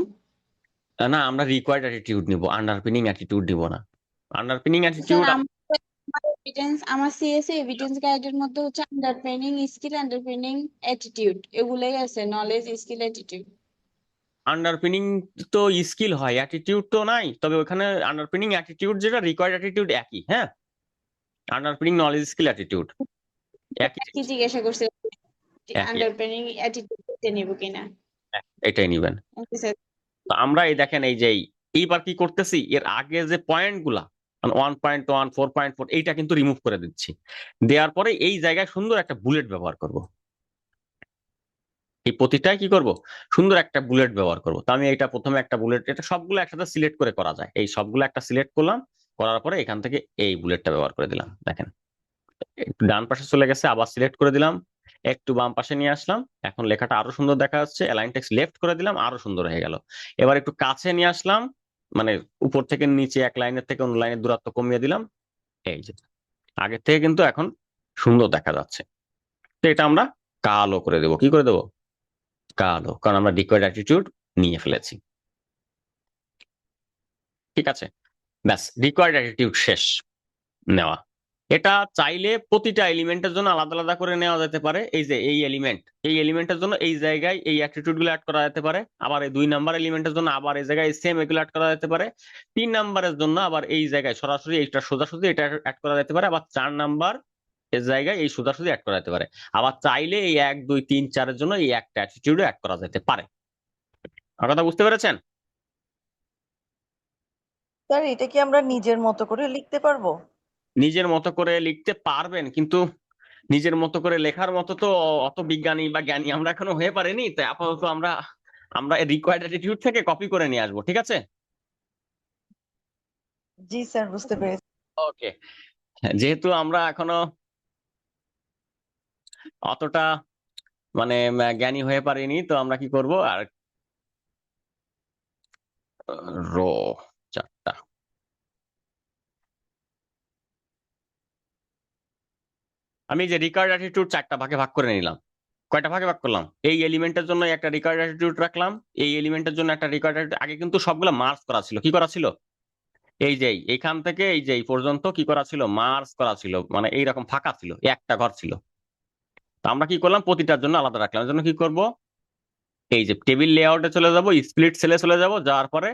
Speaker 1: না, আমরা রিকোয়ার্ড অ্যাটিটিউড নিব, আন্ডারপিনিং অ্যাটিটিউড নিব না। আন্ডারপিনিং
Speaker 6: স্যার
Speaker 1: অ্যাটিটিউড
Speaker 6: আমার সিএসএ এভিডেন্স গাইডের মধ্যে হচ্ছে আন্ডারপিনিং স্কিল, আন্ডারপিনিং অ্যাটিটিউড এগুলাই আছে, নলেজ স্কিল অ্যাটিটিউড।
Speaker 1: আন্ডারপিনিং তো স্কিল হয়, অ্যাটিটিউড তো নাই। তবে ওখানে আন্ডারপিনিং অ্যাটিটিউড যেটা রিকোয়ার্ড অ্যাটিটিউড একই। হ্যাঁ, আন্ডারপিনিং নলেজ স্কিল অ্যাটিটিউড একই
Speaker 6: কি
Speaker 1: জিনিস,
Speaker 6: জিজ্ঞাসা করছে,
Speaker 1: একই
Speaker 6: আন্ডারপিনিং অ্যাটিটিউড নিব কিনা?
Speaker 1: এটাই নিবেন।
Speaker 6: Okay sir.
Speaker 1: তো আমরা এই দেখেন এই যে এইবার কি করতেছি, এর আগে যে পয়েন্ট গুলা 1.1 4.4 এইটা কিন্তু রিমুভ করে দিচ্ছি। দেওয়ার পরে এই জায়গায় সুন্দর একটা বুলেট ব্যবহার করব। এই প্রতিটাই কি করব, সুন্দর একটা বুলেট ব্যবহার করব। তো আমি এটা প্রথমে একটা বুলেট, এটা সবগুলো একসাথে সিলেক্ট করে করা যায়, এই সবগুলো একটা সিলেক্ট করলাম, করার পরে এখান থেকে এই বুলেটটা ব্যবহার করে দিলাম। দেখেন একটু ডান পাশে চলে গেছে, আবার সিলেক্ট করে দিলাম, একটু বাম পাশে নিয়ে আসলাম, এখন লেখাটা আরো সুন্দর দেখা যাচ্ছে। অ্যালাইন টেক্সট লেফট করে দিলাম, আরো সুন্দর হয়ে গেল। এবার একটু কাছে নিয়ে আসলাম, মানে উপর থেকে নিচে এক লাইনের থেকে অন্য লাইনের দূরত্ব কমিয়ে দিলাম। এই যে আগের থেকে কিন্তু এখন সুন্দর দেখা যাচ্ছে। তো এটা আমরা কালো করে দেবো। কি করে দেবো? কালো, কারণ আমরা রিকোয়ার্ড অ্যাটিটিউড নিয়ে ফেলেছি। ঠিক আছে, ব্যাস রিকোয়ার্ড অ্যাটিটিউড শেষ নেওয়া। এটা চাইলে প্রতিটা এলিমেন্টের জন্য আলাদা আলাদা করে নেওয়া যেতে পারে। এই যে এই এলিমেন্টের জন্য এই জায়গায় এই অ্যাটিটিউড গুলো অ্যাড করা যেতে পারে, আবার এই 2 নাম্বার এলিমেন্টের জন্য আবার এই জায়গায় সেম এগুলো অ্যাড করা যেতে পারে, 3 নাম্বারের জন্য আবার এই জায়গায় সরাসরি এইটা সোজাসুজি এটা অ্যাড করা যেতে পারে, আবার 4 নাম্বার এর জায়গায় এই সোজাসুজি অ্যাড করা যেতে পারে। আবার চাইলে এই 1 2 3 4 এর জন্য এই একটা অ্যাটিটিউড অ্যাড করা যেতে পারে। আমার কথা বুঝতে পেরেছেন?
Speaker 11: স্যার এটা কি আমরা নিজের মতো করে লিখতে পারবো?
Speaker 1: নিজের মতো করে লিখতে পারবেন, কিন্তু নিজের মতো করে লেখার মতো তো অত বিজ্ঞানী বা জ্ঞানী আমরা এখনো হয়ে পারিনি। তাই আপাতত আমরা আমরা রিকোয়ার্ড অ্যাটিটিউড থেকে কপি করে নিয়ে আসবো। ঠিক আছে?
Speaker 11: জি স্যার, বুঝতে পেরেছি।
Speaker 1: ওকে, যেহেতু আমরা এখনো অতটা মানে জ্ঞানী হয়ে পারিনি, তো আমরা কি করব, আর রো 4টা আমি যে রিকোয়ার্ড অ্যাটিটিউড 4টা ভাগে ভাগ করে নিলাম। কয়টা ভাগে ভাগ করলাম? এই এলিমেন্টের জন্য একটা রিকোয়ার্ড অ্যাটিটিউড রাখলাম, এই এলিমেন্টের জন্য একটা রিকোয়ার্ড অ্যাটিটিউড। আগে কিন্তু সবগুলো মার্জ করা ছিল। কি করা ছিল? এই যে এখান থেকে এই যে এই পর্যন্ত কি করা ছিল, মার্জ করা ছিল, মানে এইরকম ফাঁকা ছিল, একটা ঘর ছিল। তো আমরা কি করলাম, প্রতিটার জন্য আলাদা রাখলাম। এর জন্য কি করব, এই যে টেবিল লেআউটে চলে যাব, স্প্লিট সেলে চলে যাব, যাওয়ার পরে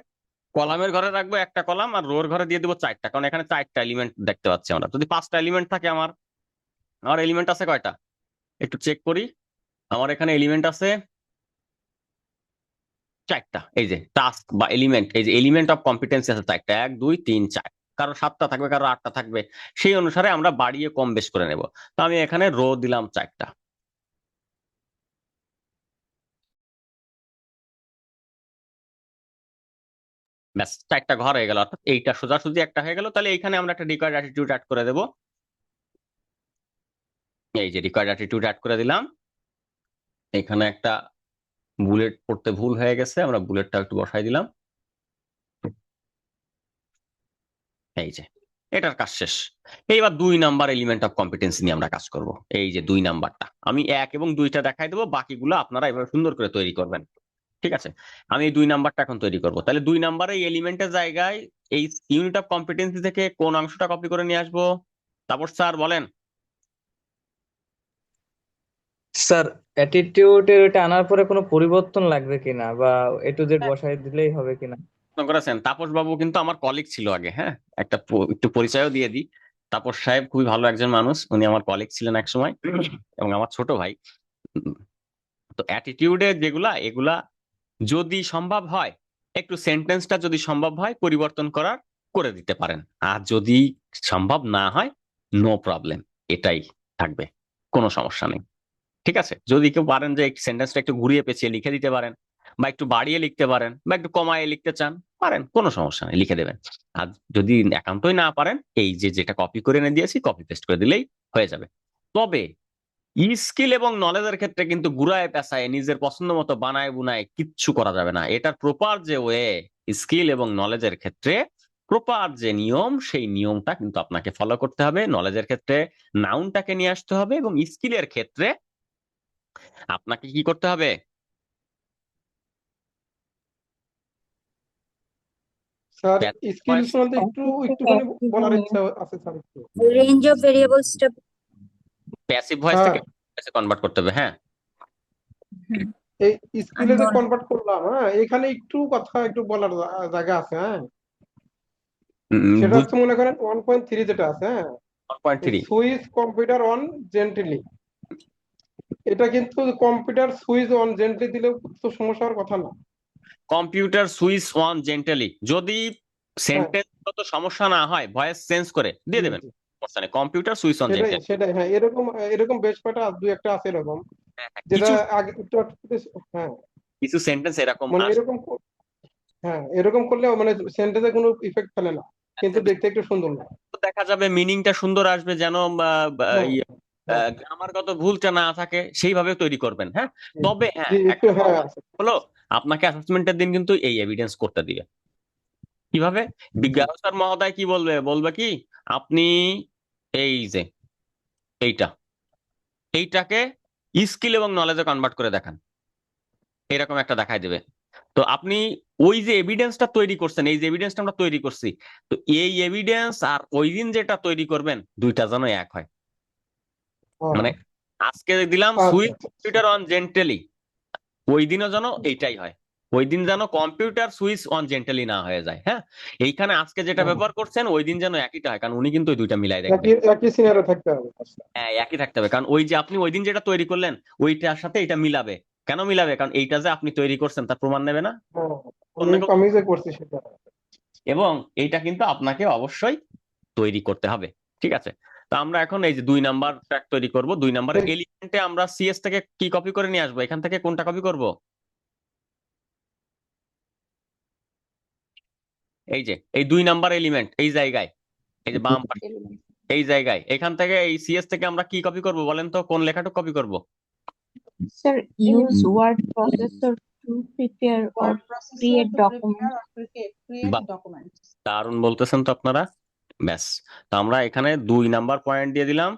Speaker 1: কলামের ঘরে রাখবো একটা কলাম, আর রোর ঘরে দিয়ে দেবো 4টা, কারণ এখানে 4টা এলিমেন্ট দেখতে পাচ্ছি আমরা। যদি 5টা এলিমেন্ট থাকে, আমার এলিমেন্ট আছে কয়টা একটু চেক করি। আমার এখানে এলিমেন্ট আছে চারটা। এই যে টাস্ক বা এলিমেন্ট, এই যে এলিমেন্ট অফ কম্পিটেন্সি আছে চারটা, 1 2 3 4, কারো 7টা থাকবে, কারো 8টা থাকবে, সেই অনুসারে আমরা বাড়িয়ে কম বেশ করে নেব। তো আমি এখানে রো দিলাম 4টা। ব্যাস 4টা ঘর হয়ে গেল, অর্থাৎ এইটা সোজাসুজি একটা হয়ে গেল। তাহলে এইখানে আমরা একটা রিকোয়ার্ড অ্যাটিটিউড অ্যাড করে দেব। এই যে রিকোয়ার্ড অ্যাটিটিউড অ্যাড করে দিলাম। এখানে একটা বুলেট পড়তে ভুল হয়ে গেছে, আমরা বুলেটটা একটু বসাই দিলাম। এই যে এটার কাজ শেষ। এইবার 2 নাম্বার এলিমেন্ট অফ কম্পিটেন্সি নিয়ে আমরা কাজ করব। এই যে 2 নাম্বারটা আমি 1 এবং 2টা দেখাই দেবো, বাকিগুলো আপনারা এভাবে সুন্দর করে তৈরি করবেন। ঠিক আছে, আমি এই 2 নাম্বারটা এখন তৈরি করব। তাহলে 2 নাম্বারে এই এলিমেন্টের জায়গায় এই ইউনিট অফ কম্পিটেন্সি থেকে কোন অংশটা কপি করে নিয়ে আসবো? তারপর স্যার বলেন।
Speaker 12: স্যার অ্যাটিটিউডের ওটা আনার পরে কোনো পরিবর্তন লাগবে কিনা, বা এ টু জেড বসাই দিলেই হবে কিনা?
Speaker 1: প্রশ্ন করেছেন। তাপস বাবু কিন্তু আমার কলিগ ছিল আগে। হ্যাঁ, একটু পরিচয়ও দিয়ে দিই। তাপস সাহেব খুবই ভালো একজন মানুষ, উনি আমার কলিগ ছিলেন এক সময় এবং আমার ছোট ভাই। তো অ্যাটিটিউডে যেগুলা, এগুলা যদি সম্ভব হয় একটু সেন্টেন্সটা যদি সম্ভব হয় পরিবর্তন করার করে দিতে পারেন, আর যদি সম্ভব না হয় নো প্রবলেম, এটাই থাকবে, কোনো সমস্যা নেই। ঠিক আছে, যদি কেউ পারেন যে সেন্টেন্সটা একটু ঘুরিয়ে পেঁচিয়ে লিখে দিতে পারেন, বা একটু বাড়িয়ে লিখতে পারেন, বা একটু কমায়ে লিখতে চান, পারেন, কোনো সমস্যা নেই, লিখে দেবেন। আর যদি একান্তই না পারেন, এই যে যেটা কপি করে এনে দিয়েছি কপি পেস্ট করে দিলেই হয়ে যাবে। তবে স্কিল এবং নলেজের ক্ষেত্রে কিন্তু গুড়ায় পেঁচায় নিজের পছন্দ মতো বানায় বুনায় কিচ্ছু করা যাবে না। এটার প্রপার যে ওয়ে, স্কিল এবং নলেজের ক্ষেত্রে প্রপার যে নিয়ম, সেই নিয়মটা কিন্তু আপনাকে ফলো করতে হবে। নলেজের ক্ষেত্রে নাউনটাকে নিয়ে আসতে হবে, এবং স্কিলের ক্ষেত্রে আপনাকে কি করতে হবে?
Speaker 9: স্যার স্কিল সম্বন্ধে একটুখানি বলার ইচ্ছা আছে স্যার। একটু
Speaker 4: রেঞ্জ অফ ভেরিয়েবলসটা
Speaker 1: প্যাসিভ ভয়েস থেকে কনভার্ট করতে হবে। হ্যাঁ,
Speaker 9: এই স্কিলে যে কনভার্ট করলাম, হ্যাঁ এখানে একটু বলার জায়গা আছে। হ্যাঁ, সেটা হচ্ছে মনে করেন 1.3 যেটা আছে, হ্যাঁ
Speaker 1: 1.3
Speaker 9: সুইচ কম্পিউটার অন জেন্টলি, এটা কিন্তু কম্পিউটার সুইচ অন জেন্টলি দিলেও তো সমস্যা হওয়ার কথা না।
Speaker 1: কম্পিউটার সুইচ অন জেন্টালি, যদি সেন্টেন্স তো সমস্যা না হয় ভয়েস চেঞ্জ করে দিয়ে দেবেন, সমস্যা নেই। কম্পিউটার সুইচ অন জেন্টালি,
Speaker 9: সেটাই হ্যাঁ, এরকম বেশ কয়টা 2-1টা আছে এরকম, যেটা আগে হ্যাঁ
Speaker 1: কিছু সেন্টেন্স এরকম
Speaker 9: মানে হ্যাঁ এরকম করলে মানে সেন্টেন্সে কোনো ইফেক্ট ফেলে না, কিন্তু দেখতে একটু সুন্দর না,
Speaker 1: দেখা যাবে মিনিংটা সুন্দর আসবে, যেন গ্রামারগত ভুলটা না থাকে, সেইভাবে তৈরি করবেন। হ্যাঁ, তবে হ্যাঁ একটা হলো, আপনাকে অ্যাসেসমেন্টের দিন কিন্তু এই এভিডেন্স করতে দিবে। কিভাবে? বিজ্ঞান স্যার মহোদয় কি বলবে কি, আপনি এই যে এইটাকে স্কিল এবং নলেজে কনভার্ট করে দেখান, এরকম একটা দেখাই দেবে। তো আপনি ওই যে এভিডেন্সটা তৈরি করছেন, এই যে এভিডেন্সটা আমরা তৈরি করছি, তো এই এভিডেন্স আর ওই দিন যেটা তৈরি করবেন দুইটা যেন এক হয়। মানে আজকে দিলাম সুইচ কম্পিউটার অন জেন্টালি, ওই দিনও যেন এইটাই হয়, ওই দিন যেন কম্পিউটার সুইচ অন জেন্টালি না হয়ে যায়। হ্যাঁ, এইখানে আজকে যেটা ব্যবহার করছেন ওই দিন যেন একইটা হয়, কারণ উনি কিন্তু ওই দুইটা মিলাই দেখবেন,
Speaker 9: একই সিনারিও থাকতে হবে।
Speaker 1: হ্যাঁ একই থাকতে হবে, কারণ ওই যে আপনি ওই দিন যেটা তৈরি করলেন ওইটার সাথে এটা মিলাবে। কেন মিলাবে? কারণ এইটা যে আপনি তৈরি করছেন তার প্রমাণ নেবে না,
Speaker 9: আমি যে করছি সেটা,
Speaker 1: এবং এইটা কিন্তু আপনাকে অবশ্যই তৈরি করতে হবে। ঠিক আছে, তো আমরা এখন এই যে 2 নাম্বার ট্র্যাক তৈরি করব। 2 নাম্বারের এলিমেন্টে আমরা সিএস থেকে কি কপি করে নিয়ে আসবো? এখান থেকে কোনটা কপি করব? এই যে এই 2 নাম্বার এলিমেন্ট এই জায়গায়, এই যে বাম পাশে এই জায়গায়, এখান থেকে এই সিএস থেকে আমরা কি কপি করব বলেন তো? কোন লেখাটুকু কপি করব?
Speaker 8: Sir, use word processor to prepare or create documents.
Speaker 1: দারুণ বলতেছেন তো আপনারা। ব্যাস, তো আমরা এখানে 2 নাম্বার পয়েন্ট দিয়ে দিলাম।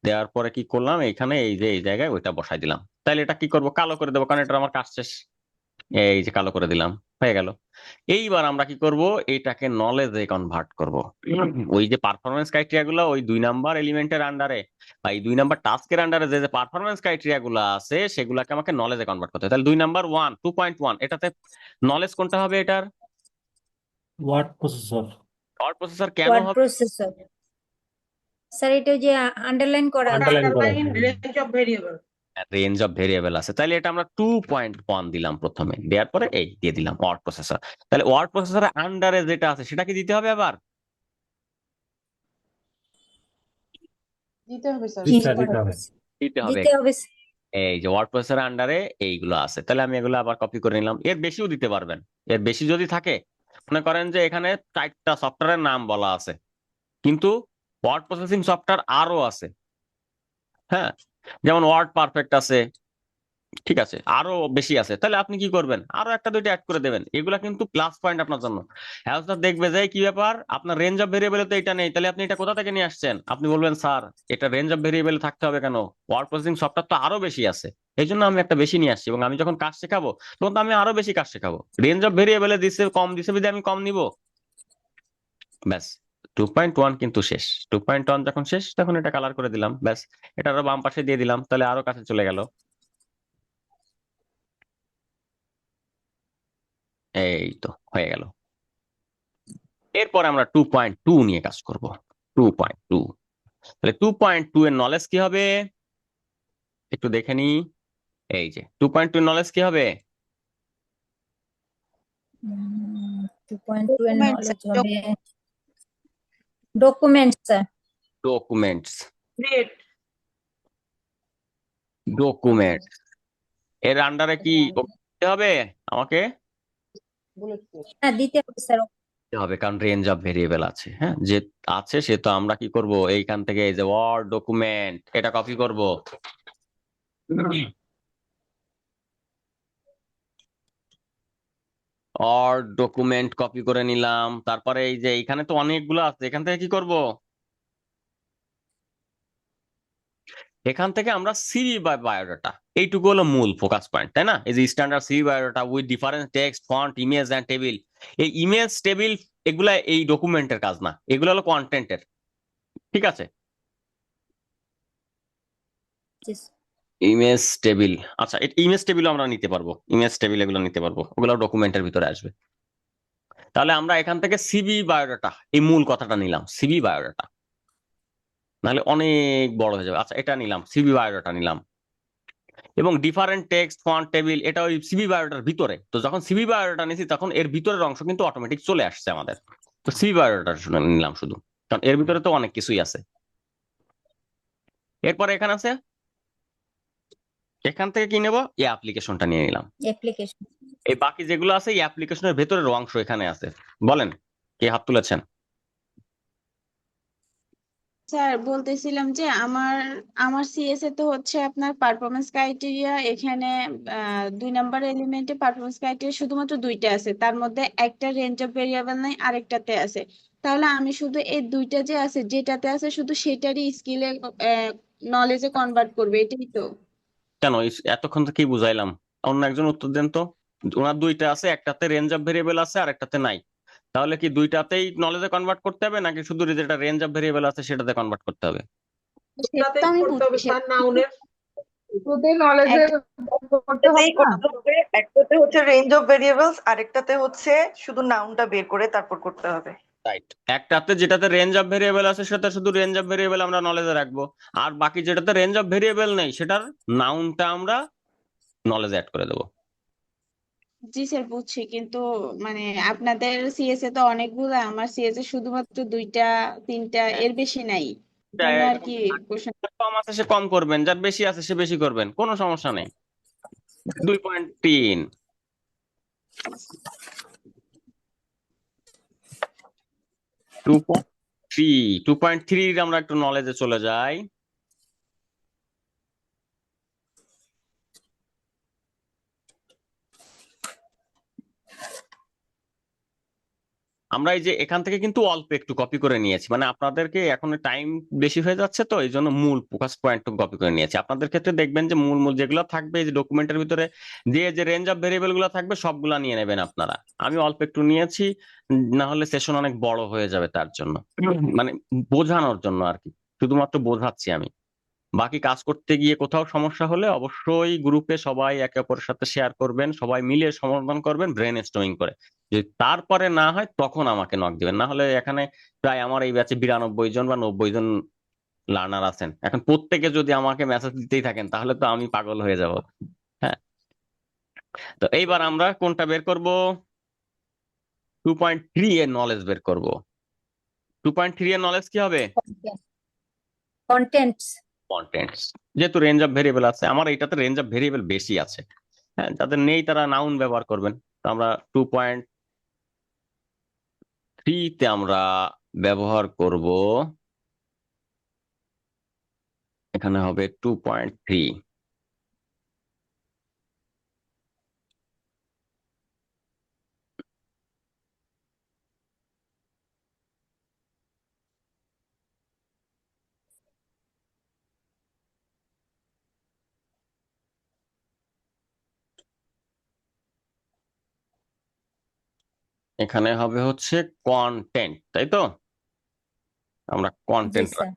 Speaker 1: দেওয়ার পরে কি করলাম, এখানে এই যে এই জায়গায় ওইটা বসাই দিলাম। তাহলে এটা কি করব? কালো করে দেবো, কারণ এটা আমার কাজ শেষ। এই যে কালো করে দিলাম, হয়ে গেল। এইবার আমরা কি করব? এটাকে নলেজে কনভার্ট করব। ওই যে পারফরমেন্স ক্রাইটেরিয়া গুলো ওই 2 নাম্বার এলিমেন্টের আন্ডারে বা এই 2 নাম্বার টাস্কের আন্ডারে যে পারফরমেন্স ক্রাইটেরিয়া গুলো আছে সেগুলোকে আমাকে নলেজে কনভার্ট করতে হবে। তাহলে 2 নাম্বার 2.1 এটাতে নলেজ কোনটা হবে? এটার
Speaker 3: ওয়ার্ড প্রসেসর।
Speaker 1: ওয়ার্ড প্রসেসর কেন
Speaker 4: ওয়ার্ড
Speaker 1: হবে?
Speaker 4: প্রসেসর স্যার, এটা যে আন্ডারলাইন করা আছে,
Speaker 3: আন্ডারলাইন করা
Speaker 7: range of variable.
Speaker 1: Range of variable আছে, তাহলে এটা আমরা 2.1 দিলাম প্রথমে, দেওয়ার পরে এই দিয়ে দিলাম ওয়ার্ড প্রসেসর। তাহলে ওয়ার্ড প্রসেসরের আন্ডারে যেটা আছে সেটা কি দিতে হবে আবার?
Speaker 7: দিতে হবে স্যার।
Speaker 3: জি স্যার, দিতে হবে।
Speaker 1: দিতে হবে।
Speaker 4: দিতে হবে
Speaker 1: এই যে ওয়ার্ড প্রসেসরের আন্ডারে এইগুলো আছে, তাহলে আমি এগুলো আবার কপি করে নিলাম। এর বেশিও দিতে পারবেন, এর বেশি যদি থাকে, মনে করেন যে এখানে 4টা সফটওয়্যারের নাম বলা আছে, কিন্তু ওয়ার্ড প্রসেসিং সফটওয়্যার আরো আছে। হ্যাঁ, যেমন ওয়ার্ড পারফেক্ট আছে, ঠিক আছে, আরো বেশি আছে, তাহলে আপনি কি করবেন, আরো একটা দুইটা অ্যাড করে দেবেন। এগুলা কিন্তু প্লাস পয়েন্ট আপনার জন্য। হ্যাঁ দেখবে যে কি ব্যাপার, আপনার রেঞ্জ অফ ভেরিয়েবলে তো এটা নেই, তাহলে আপনি এটা কোথা থেকে নিয়ে আসছেন? আপনি বলবেন স্যার এটা রেঞ্জ অফ ভেরিয়েবলে থাকতে হবে কেন, ওয়ার্ড প্রসেসিং সফটওয়্যার তো আরো বেশি আছে, এই জন্য আমি একটা বেশি নিয়ে আসছি, এবং আমি যখন কাজ শেখাবো তখন তো আমি আরো বেশি কাজ শেখাবো। রেঞ্জ অফ ভেরিয়েবলে দিছে কম, দিছে বিধে আমি কম নিব, ব্যাস। 2.1 কিন্তু শেষ। 2.1 যখন শেষ তখন এটা কালার করে দিলাম, ব্যাস। এটা আরো বাম পাশে দিয়ে দিলাম, তাহলে আরো কাছে চলে গেল। এই তো হয়ে গেল। এরপর আমরা 2.2 নিয়ে কাজ করব। 2.2, তাহলে 2.2 এর নলেজ কি হবে একটু দেখে নি। এই যে 2.2 এর নলেজ কি হবে?
Speaker 4: 2.2 এর নলেজ হবে ডকুমেন্টস স্যার।
Speaker 1: ডকুমেন্টস, ডকুমেন্ট এর আন্ডারে কি দিতে হবে আমাকে?
Speaker 4: হ্যাঁ দিতে হবে স্যার।
Speaker 1: দিতে হবে, কারণ রেঞ্জ অফ ভেরিয়েবল আছে। হ্যাঁ, যে আছে সে তো আমরা কি করব, এইখান থেকে এই যে ওয়ার্ড ডকুমেন্ট এটা কপি করব। ওয়ার্ড ডকুমেন্ট কপি করে নিলাম, তারপরে এই যে এখানে তো অনেকগুলো আছে, এখান থেকে কি করব, এখান থেকে আমরা সিভি বা বায়োডাটা, এইটুকু হলো মূল ফোকাস পয়েন্ট, তাই না? এই যে standard CV biodata with different text, font, image and table. এই ইমেজ টেবিল এগুলা এই ডকুমেন্টের কাজ না, এগুলো হলো কন্টেন্টের, ঠিক আছে? ইমেজ টেবিল, আচ্ছা ইমেজ টেবিল আমরা নিতে পারবো, ইমেজ টেবিল এগুলো নিতে পারবো, ওগুলো ডকুমেন্টের ভিতরে আসবে। তাহলে আমরা এখান থেকে সিভি বায়োডাটা, এই মূল কথাটা নিলাম, সিভি বায়োডাটা, নাহলে অনেক বড় হয়ে যাবে। আচ্ছা এটা নিলাম, সিভি বায়োডাটা নিলাম, এবং ডিফারেন্ট টেক্সট, ফন্ট, টেবিল এটা ওই সিভি বায়োডাটার ভিতরে। তো যখন সিভি বায়োডাটা নিছি তখন এর ভিতরের অংশ কিন্তু অটোমেটিক চলে আসছে আমাদের। তো সিভি বায়োডাটা নিলাম শুধু, কারণ এর ভিতরে তো অনেক কিছুই আছে। এরপরে এখানে আছে, এখান থেকে কি নেব, এই অ্যাপ্লিকেশনটা নিয়ে নিলাম।
Speaker 4: অ্যাপ্লিকেশন,
Speaker 1: এই বাকি যেগুলো আছে এই অ্যাপ্লিকেশনের ভেতরের অংশ এখানে আছে। বলেন কে হাত তুলেছেন?
Speaker 6: স্যার বলতেছিলাম যে আমার আমার সিএস এ তো হচ্ছে আপনার পারফরমেন্স ক্রাইটেরিয়া, এখানে 2 নম্বর এলিমেন্টে পারফরমেন্স ক্রাইটেরিয়া শুধুমাত্র 2টা আছে, তার মধ্যে একটা রেঞ্জ অফ ভেরিয়েবল নাই, আরেকটাতে আছে। তাহলে আমি শুধু এই 2টা যে আছে, যেটাতে আছে শুধু সেটারই স্কিলে নলেজে কনভার্ট করবে, এটাই তো?
Speaker 1: কেন এতক্ষণ তো কি বুঝাইলাম, অন্য একজন উত্তর দেন তো। ওনার 2টা আছে, একটাতে রেঞ্জ অফ ভেরিয়েবল আছে আর একটাতে নাই, তাহলে কি 2টাতেই নলেজে কনভার্ট করতে হবে, নাকি শুধু যেটা রেঞ্জ অফ ভেরিয়েবল আছে সেটাতে কনভার্ট করতে হবে?
Speaker 6: সেটা তো আমি বুঝছি,
Speaker 7: তোদের নলেজে করতে হবে
Speaker 11: দুটোতেই
Speaker 7: না?
Speaker 11: করতে হবে, একটাতে হচ্ছে রেঞ্জ অফ ভেরিয়েবলস, আরেকটাতে হচ্ছে শুধু নাউনটা বের করে তারপর করতে হবে।
Speaker 1: রাইট, একটাতে যেটাতে রেঞ্জ অফ ভেরিয়েবল আছে সেটা শুধু রেঞ্জ অফ ভেরিয়েবল আমরা নলেজে রাখবো, আর বাকি যেটাতে রেঞ্জ অফ ভেরিয়েবল নেই সেটার নাউনটা আমরা নলেজে অ্যাড করে দেবো।
Speaker 6: জি স্যার বুঝছি, কিন্তু মানে আপনাদের সিএস এ তো অনেকগুলো, আমার সিএস এ শুধুমাত্র 2টা 3টা, এর বেশি নাই, জন্য আর কি কোশ্চেন।
Speaker 1: কম আছে সে কম করবেন, যার বেশি আছে সে বেশি করবেন, কোনো সমস্যা নেই। 2.3, 2.3 আমরা একটু নলেজে চলে যাই। আমরা এই যে এখান থেকে কিন্তু অল্প একটু কপি করে নিয়েছি, মানে আপনাদেরকে এখন টাইম বেশি হয়ে যাচ্ছে তো এই জন্য মূল ফোকাস পয়েন্ট কপি করে নিয়েছি। আপনাদের ক্ষেত্রে দেখবেন যে মূল মূল যেগুলো থাকবে এই যে ডকুমেন্টের ভিতরে যে রেঞ্জ অফ ভেরিয়েবল গুলো থাকবে সবগুলা নিয়ে নেবেন আপনারা। আমি অল্প একটু নিয়েছি, না হলে সেশন অনেক বড় হয়ে যাবে, তার জন্য মানে বোঝানোর জন্য আর কি, শুধুমাত্র বোঝাচ্ছি আমি। বাকি কাজ করতে গিয়ে কোথাও সমস্যা হলে অবশ্যই গ্রুপে সবাই একে অপরের সাথে শেয়ার করবেন, সবাই মিলে সমাধান করবেন ব্রেন স্টর্মিং করে। যদি তারপরে না হয় তখন আমাকে নক দিবেন, না হলে এখানে প্রায় আমার এই ব্যাচে 92 জন বা 90 জন লার্নার আছেন। এখন প্রত্যেকে যদি আমাকে মেসেজ দিতেই থাকেন তাহলে তো আমি পাগল হয়ে যাব। হ্যাঁ, তো এইবার আমরা কোনটা বের করব? 2.3 এর নলেজ বের করব। 2.3 এর নলেজ কি হবে?
Speaker 4: কন্টেন্টস।
Speaker 1: কন্টেন্টস। যেহেতু রেঞ্জ অফ ভেরিয়েবল আছে, আমার এটাতে রেঞ্জ অফ ভেরিয়েবল বেশি আছে। হ্যাঁ, যাদের নেই তারা নাউন ব্যবহার করবেন। তো আমরা 2.3 তে আমরা ব্যবহার করব, এখানে হবে 2.3। এখানে হবে হচ্ছে কন্টেন্ট, তাই তো? আমরা
Speaker 4: জি
Speaker 1: কন্টেন্ট
Speaker 4: স্যার।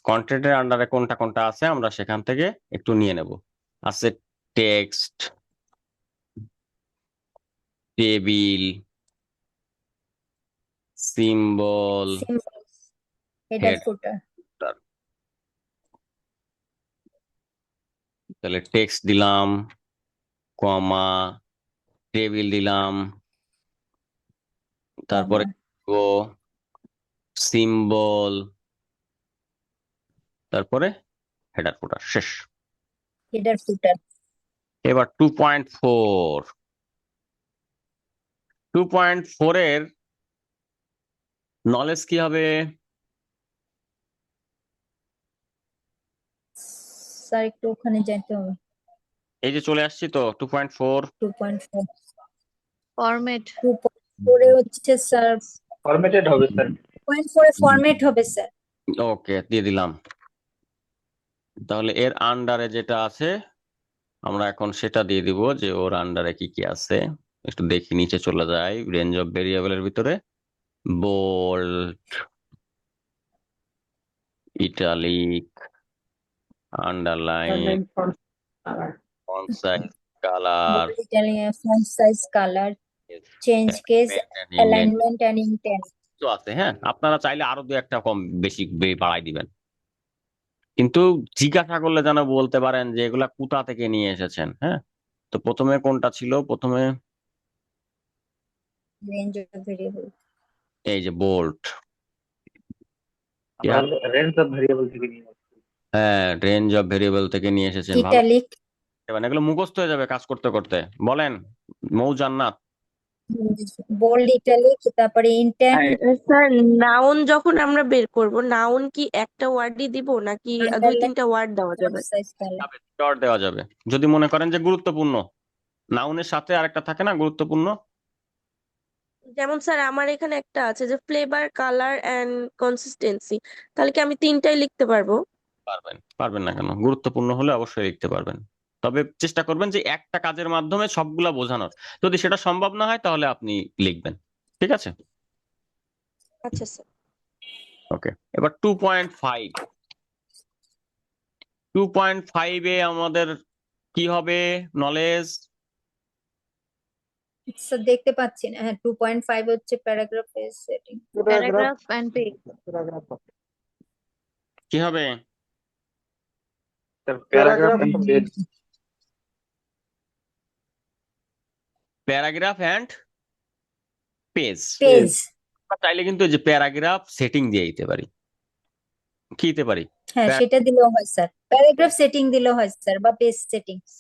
Speaker 1: কন্টেন্টের আন্ডারে কোনটা কোনটা আছে আমরা সেখান থেকে একটু নিয়ে নেব। আছে text, table, symbol,
Speaker 4: Symbols, header, footer.
Speaker 1: তাহলে টেক্সট দিলাম, কমা, টেবিল দিলাম, তারপরে সিম্বল, তারপরে হেডার ফুটার, শেষ।
Speaker 4: Header, footer.
Speaker 1: এবার 2.4, 2.4 এর নলেজ কি হবে?
Speaker 4: স্যার একটু ওখানে যেতে হবে।
Speaker 1: এই যে চলে আসছি তো 2.4।
Speaker 4: 2.4
Speaker 8: ফরম্যাট।
Speaker 4: 2.4 এ হচ্ছে স্যার
Speaker 12: ফরম্যাটেড হবে স্যার।
Speaker 4: 2.4 এ ফরম্যাট হবে স্যার।
Speaker 1: ওকে, দিয়ে দিলাম। তাহলে এর আন্ডারে যেটা আছে আমরা এখন সেটা দিয়ে দিব, যে ওর আন্ডারে কি কি আছে একটু দেখি। নিচে চলে যায় রেঞ্জ অফ ভেরিয়েবলের ভিতরে, bold, italic, underline, font size, colour,
Speaker 4: Bold, Italian, font size, color, change case, alignment and intent.
Speaker 1: তো আছে। হ্যাঁ, আপনারা চাইলে আরো দু একটা কম বেশি বাড়াই দিবেন, কিন্তু জিজ্ঞাসা করলে যেন বলতে পারেন যে এগুলা কোথা থেকে নিয়ে এসেছেন। হ্যাঁ, তো প্রথমে কোনটা ছিল? প্রথমে
Speaker 4: Range of variable.
Speaker 1: এই যে বোল্ড।
Speaker 10: রেঞ্জ অফ ভেরিয়েবল থেকে নিয়ে আসছি।
Speaker 1: হ্যাঁ, রেঞ্জ অফ ভেরিয়েবল থেকে নিয়ে এসেছেন। ভালো,
Speaker 4: Italic.
Speaker 1: মানে এগুলো মুখস্থ হয়ে যাবে কাজ করতে করতে। বলেন মৌ জান্নাত।
Speaker 4: Bold, italic, তারপরে intent.
Speaker 8: স্যার নাউন যখন আমরা বের করব, নাউন কি একটা ওয়ার্ডই দিব নাকি দুই
Speaker 4: Underline,
Speaker 8: তিনটা ওয়ার্ড দেওয়া যাবে?
Speaker 4: font size, color.
Speaker 1: ডট দেওয়া যাবে যদি মনে করেন যে গুরুত্বপূর্ণ। নাউনের সাথে আরেকটা থাকে না গুরুত্বপূর্ণ।
Speaker 8: যেমন স্যার আমার এখানে একটা আছে যে ফ্লেভার, কালার এন্ড কনসিস্টেন্সি, তাহলে কি আমি তিনটাই লিখতে পারবো?
Speaker 1: পারবেন, পারবেন না কেন? গুরুত্বপূর্ণ হলে অবশ্যই লিখতে পারবেন, তবে চেষ্টা করবেন যে একটা কাজের মাধ্যমে সবগুলা বোঝানোর। যদি সেটা সম্ভব না হয় তাহলে আপনি লিখবেন, ঠিক আছে?
Speaker 8: আচ্ছা স্যার।
Speaker 1: ওকে, এবার 2.5, 2.5 এ আমাদের কি হবে নলেজ?
Speaker 4: স্যার দেখতে পাচ্ছি না। হ্যাঁ, 2.5 হচ্ছে paragraph page setting.
Speaker 8: Paragraph and page.
Speaker 1: কি হবে?
Speaker 10: Paragraph and page.
Speaker 1: Paragraph and page.
Speaker 4: Page.
Speaker 1: চাইলে কিন্তু এই যে প্যারাগ্রাফ সেটিং দিয়ে দিতে পারি। কি দিতে পারি?
Speaker 4: হ্যাঁ, সেটা দিলেও হয় স্যার। প্যারাগ্রাফ সেটিং দিলেও হয় স্যার, বা পেজ সেটিংস।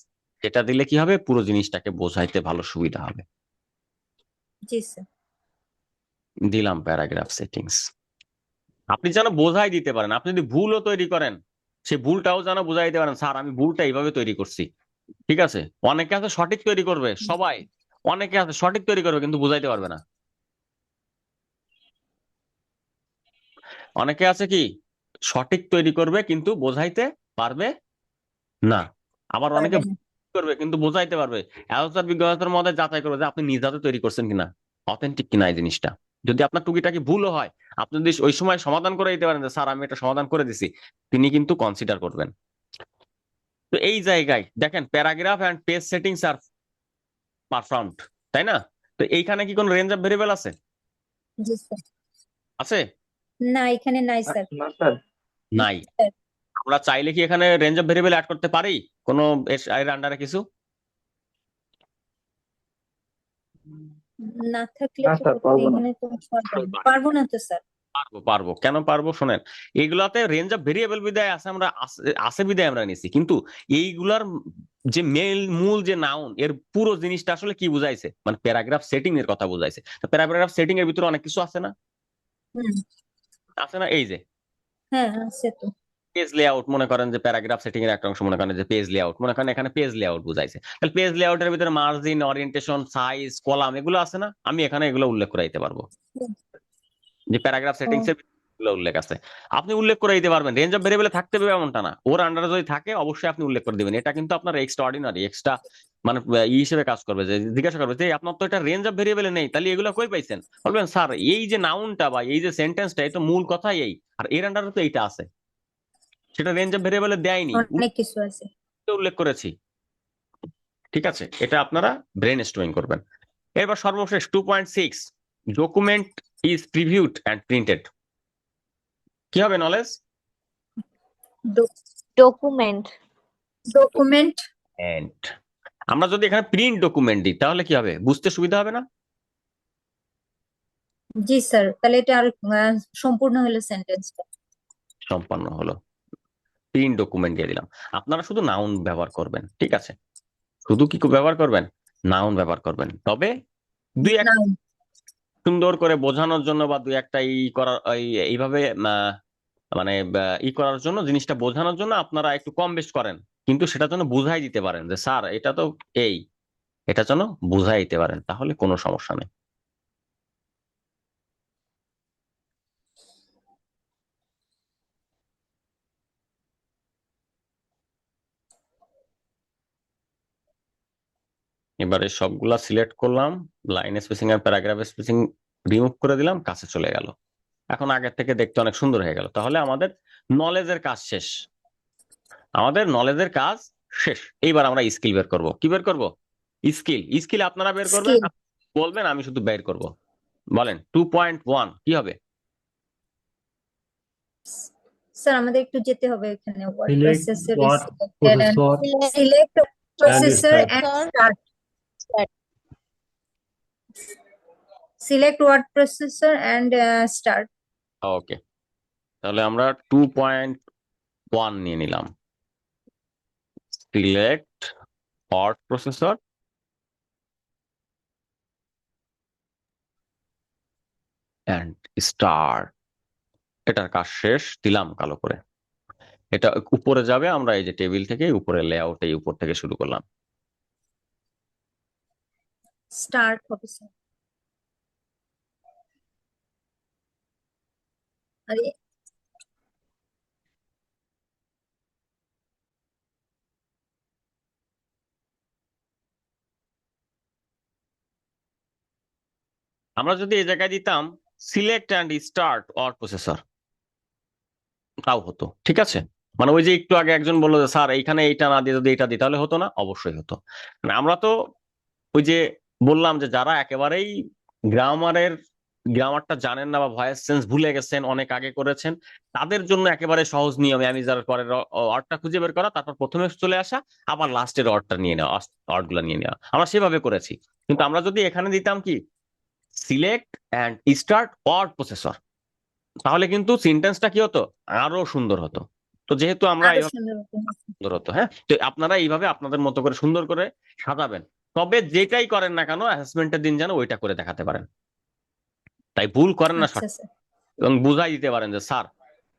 Speaker 1: এটা দিলে কি হবে? পুরো জিনিসটাকে বোঝাইতে ভালো সুবিধা হবে।
Speaker 4: জি স্যার।
Speaker 1: দিলাম প্যারাগ্রাফ সেটিংস। আপনি যেন বোঝাই দিতে পারেন। আপনি যদি ভুলও তৈরি করেন সে ভুলটাও যেন বোঝাই দিতে পারেন, স্যার আমি ভুলটা এইভাবে তৈরি করছি। ঠিক আছে, অনেকে আছে সঠিক তৈরি করবে, সবাই অনেকে আছে সঠিক তৈরি করবে কিন্তু বুঝাইতে পারবে না। অনেকে আছে কি সঠিক তৈরি করবে কিন্তু বোঝাইতে পারবে না। আবার অনেকে
Speaker 4: পারবে না।
Speaker 1: করবে কিন্তু বোঝাইতে পারবে। অ্যালসার বিজ্ঞতার মধ্যে যাচাই করবে যে আপনি নিজ হাতে তৈরি করছেন কিনা, অথেন্টিক কিনা এই জিনিসটা। যদি আপনার টুকিটাকি ভুলও হয়, আপনি যদি ওই সময় সমাধান করে দিতে পারেন যে স্যার আমি এটা সমাধান করে দিছি, তিনি কিন্তু কনসিডার করবেন। তো এই জায়গায় দেখেন প্যারাগ্রাফ এন্ড পেজ সেটিংস আর পারফর্মড, তাই না? তো এইখানে কি কোনো রেঞ্জ অফ ভেরিয়েবল আছে?
Speaker 4: জি স্যার।
Speaker 1: আছে?
Speaker 4: না, এখানে নাই স্যার।
Speaker 10: না স্যার।
Speaker 1: নাই।
Speaker 4: স্যার,
Speaker 1: আমরা চাইলে কি এখানে রেঞ্জ অফ ভেরিয়েবল অ্যাড করতে পারি কোনো এর আন্ডারে কিছু?
Speaker 4: না থাকলে
Speaker 10: না
Speaker 4: তো
Speaker 10: স্যার, পারবো না।
Speaker 4: এখানে তো পারবো না তো স্যার।
Speaker 1: পারবো কেন পারবো, শোনেন, এইগুলাতে রেঞ্জ অফ ভেরিয়েবল বিদায় আছে, আমরা আছে বিদায় আমরা নিছি, কিন্তু এইগুলার যে মূল যে নাউন এর পুরো জিনিসটা আসলে কি বুঝাইছে, মানে প্যারাগ্রাফ সেটিং এর কথা বুঝাইছে। তো প্যারাগ্রাফ সেটিং এর ভিতরে অনেক কিছু আছে না?
Speaker 4: হুম,
Speaker 1: আছে না? এই যে
Speaker 4: হ্যাঁ আছে তো।
Speaker 1: পেজ লেআউট, মনে করেন যে প্যারাগ্রাফ সেটিং এর একটা অংশ, মনে করেন যে পেজ লেআউট, মনে করেন এখানে পেজ লেআউট বুঝাইছে, তাহলে পেজ লেআউটের ভিতরে মার্জিন, ওরিয়েন্টেশন, সাইজ, কলাম এগুলো আছে না? আমি এখানে এগুলো উল্লেখ করে দিতে পারবো যে প্যারাগ্রাফ সেটিংস এর এগুলো উল্লেখ আছে, আপনি উল্লেখ করে দিতে পারবেন। রেঞ্জ অফ ভেরিয়েবলে থাকতে হবে এমনটা না, ওর আন্ডারে যদি থাকে অবশ্যই আপনি উল্লেখ করে দিবেন। এটা কিন্তু আপনার এক্সট্রা অর্ডিনারি, এক্সট্রা মানে হিসেবে কাজ করবে, যে জিজ্ঞাসা করবে যে আপনার তো এটা রেঞ্জ অফ ভেরিয়েবলে নেই, তাহলে এগুলো কই পাইছেন? বলবেন স্যার এই যে নাউনটা বা এই যে সেন্টেন্সটা, এই তো মূল কথাই এই, আর এর আন্ডারে তো এইটা আছে, সেটা রেঞ্জ অফ ভেরিয়েবলে দেয়নি,
Speaker 4: অনেক কিছু আছে।
Speaker 1: উল্লেখ করেছি। ঠিক আছে, এটা আপনারা ব্রেন স্ট্রমিং করবেন। এবার সর্বশেষ 2.6, ডকুমেন্ট ইজ প্রিভিউড অ্যান্ড প্রিন্টেড। কি হবে নলেজ?
Speaker 4: ডকুমেন্ট
Speaker 1: এন্ড আমরা যদি এখানে প্রিন্ট ডকুমেন্ট দিই তাহলে কি হবে, বুঝতে সুবিধা হবে না?
Speaker 4: জি স্যার, তাহলে এটা আর সম্পূর্ণ হলো সেন্টেন্সটা।
Speaker 1: সম্পন্ন হলো। প্রিন্ট ডকুমেন্ট দিয়ে দিলাম, আপনারা শুধু নাউন ব্যবহার করবেন, ঠিক আছে? শুধু কি ব্যবহার করবেন? নাউন ব্যবহার করবেন। তবে দুই এক
Speaker 4: Noun.
Speaker 1: সুন্দর করে বোঝানোর জন্য বা দুই একটা করার এইভাবে মানে করার জন্য, জিনিসটা বোঝানোর জন্য আপনারা একটু কম বেশ করেন, কিন্তু সেটা যেন বুঝাই দিতে পারেন যে স্যার এটা তো এই, এটা যেন বুঝাই দিতে পারেন, তাহলে কোনো সমস্যা নেই। এবারে সবগুলা সিলেক্ট করলাম, লাইন স্পেসিং আর প্যারাগ্রাফ স্পেসিং রিমুভ করে দিলাম, কাছে চলে গেল। এখন আগের থেকে দেখতে অনেক সুন্দর হয়ে গেল। তাহলে আমাদের নলেজের কাজ শেষ, আমাদের নলেজের কাজ শেষ। এইবার আমরা স্কিল বের করব। কি বের করব? স্কিল আপনারা বের করবেন,
Speaker 4: Skill.
Speaker 1: বলবেন, আমি শুধু বের করব। বলেন 2.1 কি হবে?
Speaker 4: স্যার আমাদের একটু যেতে হবে এখানে। What
Speaker 3: Select
Speaker 4: processor is
Speaker 3: what
Speaker 4: selected and
Speaker 3: processor
Speaker 4: select processor
Speaker 3: start.
Speaker 4: and start. Select what processor and start.
Speaker 1: ওকে, তাহলে আমরা 2.1 নিয়ে নিলাম। Select hot processor and start. এটার কাজ শেষ, দিলাম কালো করে। এটা উপরে যাবে, আমরা এই যে টেবিল থেকে উপরে লেআউট, এই উপর থেকে শুরু করলাম।
Speaker 4: Start হবে স্যার। আরে
Speaker 1: আমরা যদি এই জায়গায় দিতাম select and start or processor, তাও হতো, ঠিক আছে? মানে ওই যে একটু আগে একজন বললো যে স্যার এইখানে এইটা না দিয়ে যদি এটা দিই তাহলে হতো না? অবশ্যই হতো। মানে আমরা তো ওই যে বললাম যে যারা একেবারেই গ্রামারটা জানেন না বা ভয়েস সেন্স ভুলে গেছেন, অনেক আগে করেছেন, তাদের জন্য একেবারে সহজ নিয়মে আমি যার পরের অর্ডটা খুঁজে বের করা, তারপর প্রথমে চলে আসা, আবার লাস্টের অর্ডটা নিয়ে নেওয়া, অর্ড গুলা নিয়ে নেওয়া, আমরা সেভাবে করেছি। কিন্তু আমরা যদি এখানে দিতাম কি select and start or processor, তাহলে কিন্তু সেন্টেন্সটা কি হতো, আরো সুন্দর হতো। তো যেহেতু আমরা
Speaker 4: আরো সুন্দর হতো।
Speaker 1: সুন্দর হতো, হ্যাঁ, তো আপনারা এইভাবে আপনাদের মতো করে সুন্দর করে সাজাবেন। তবে যেটাই করেন না কেন অ্যাসেসমেন্টের দিন যেন ওইটা করে দেখাতে পারেন, তাই ভুল করেন না,
Speaker 4: আচ্ছা স্যার।
Speaker 1: এবং বুঝাই দিতে পারেন যে স্যার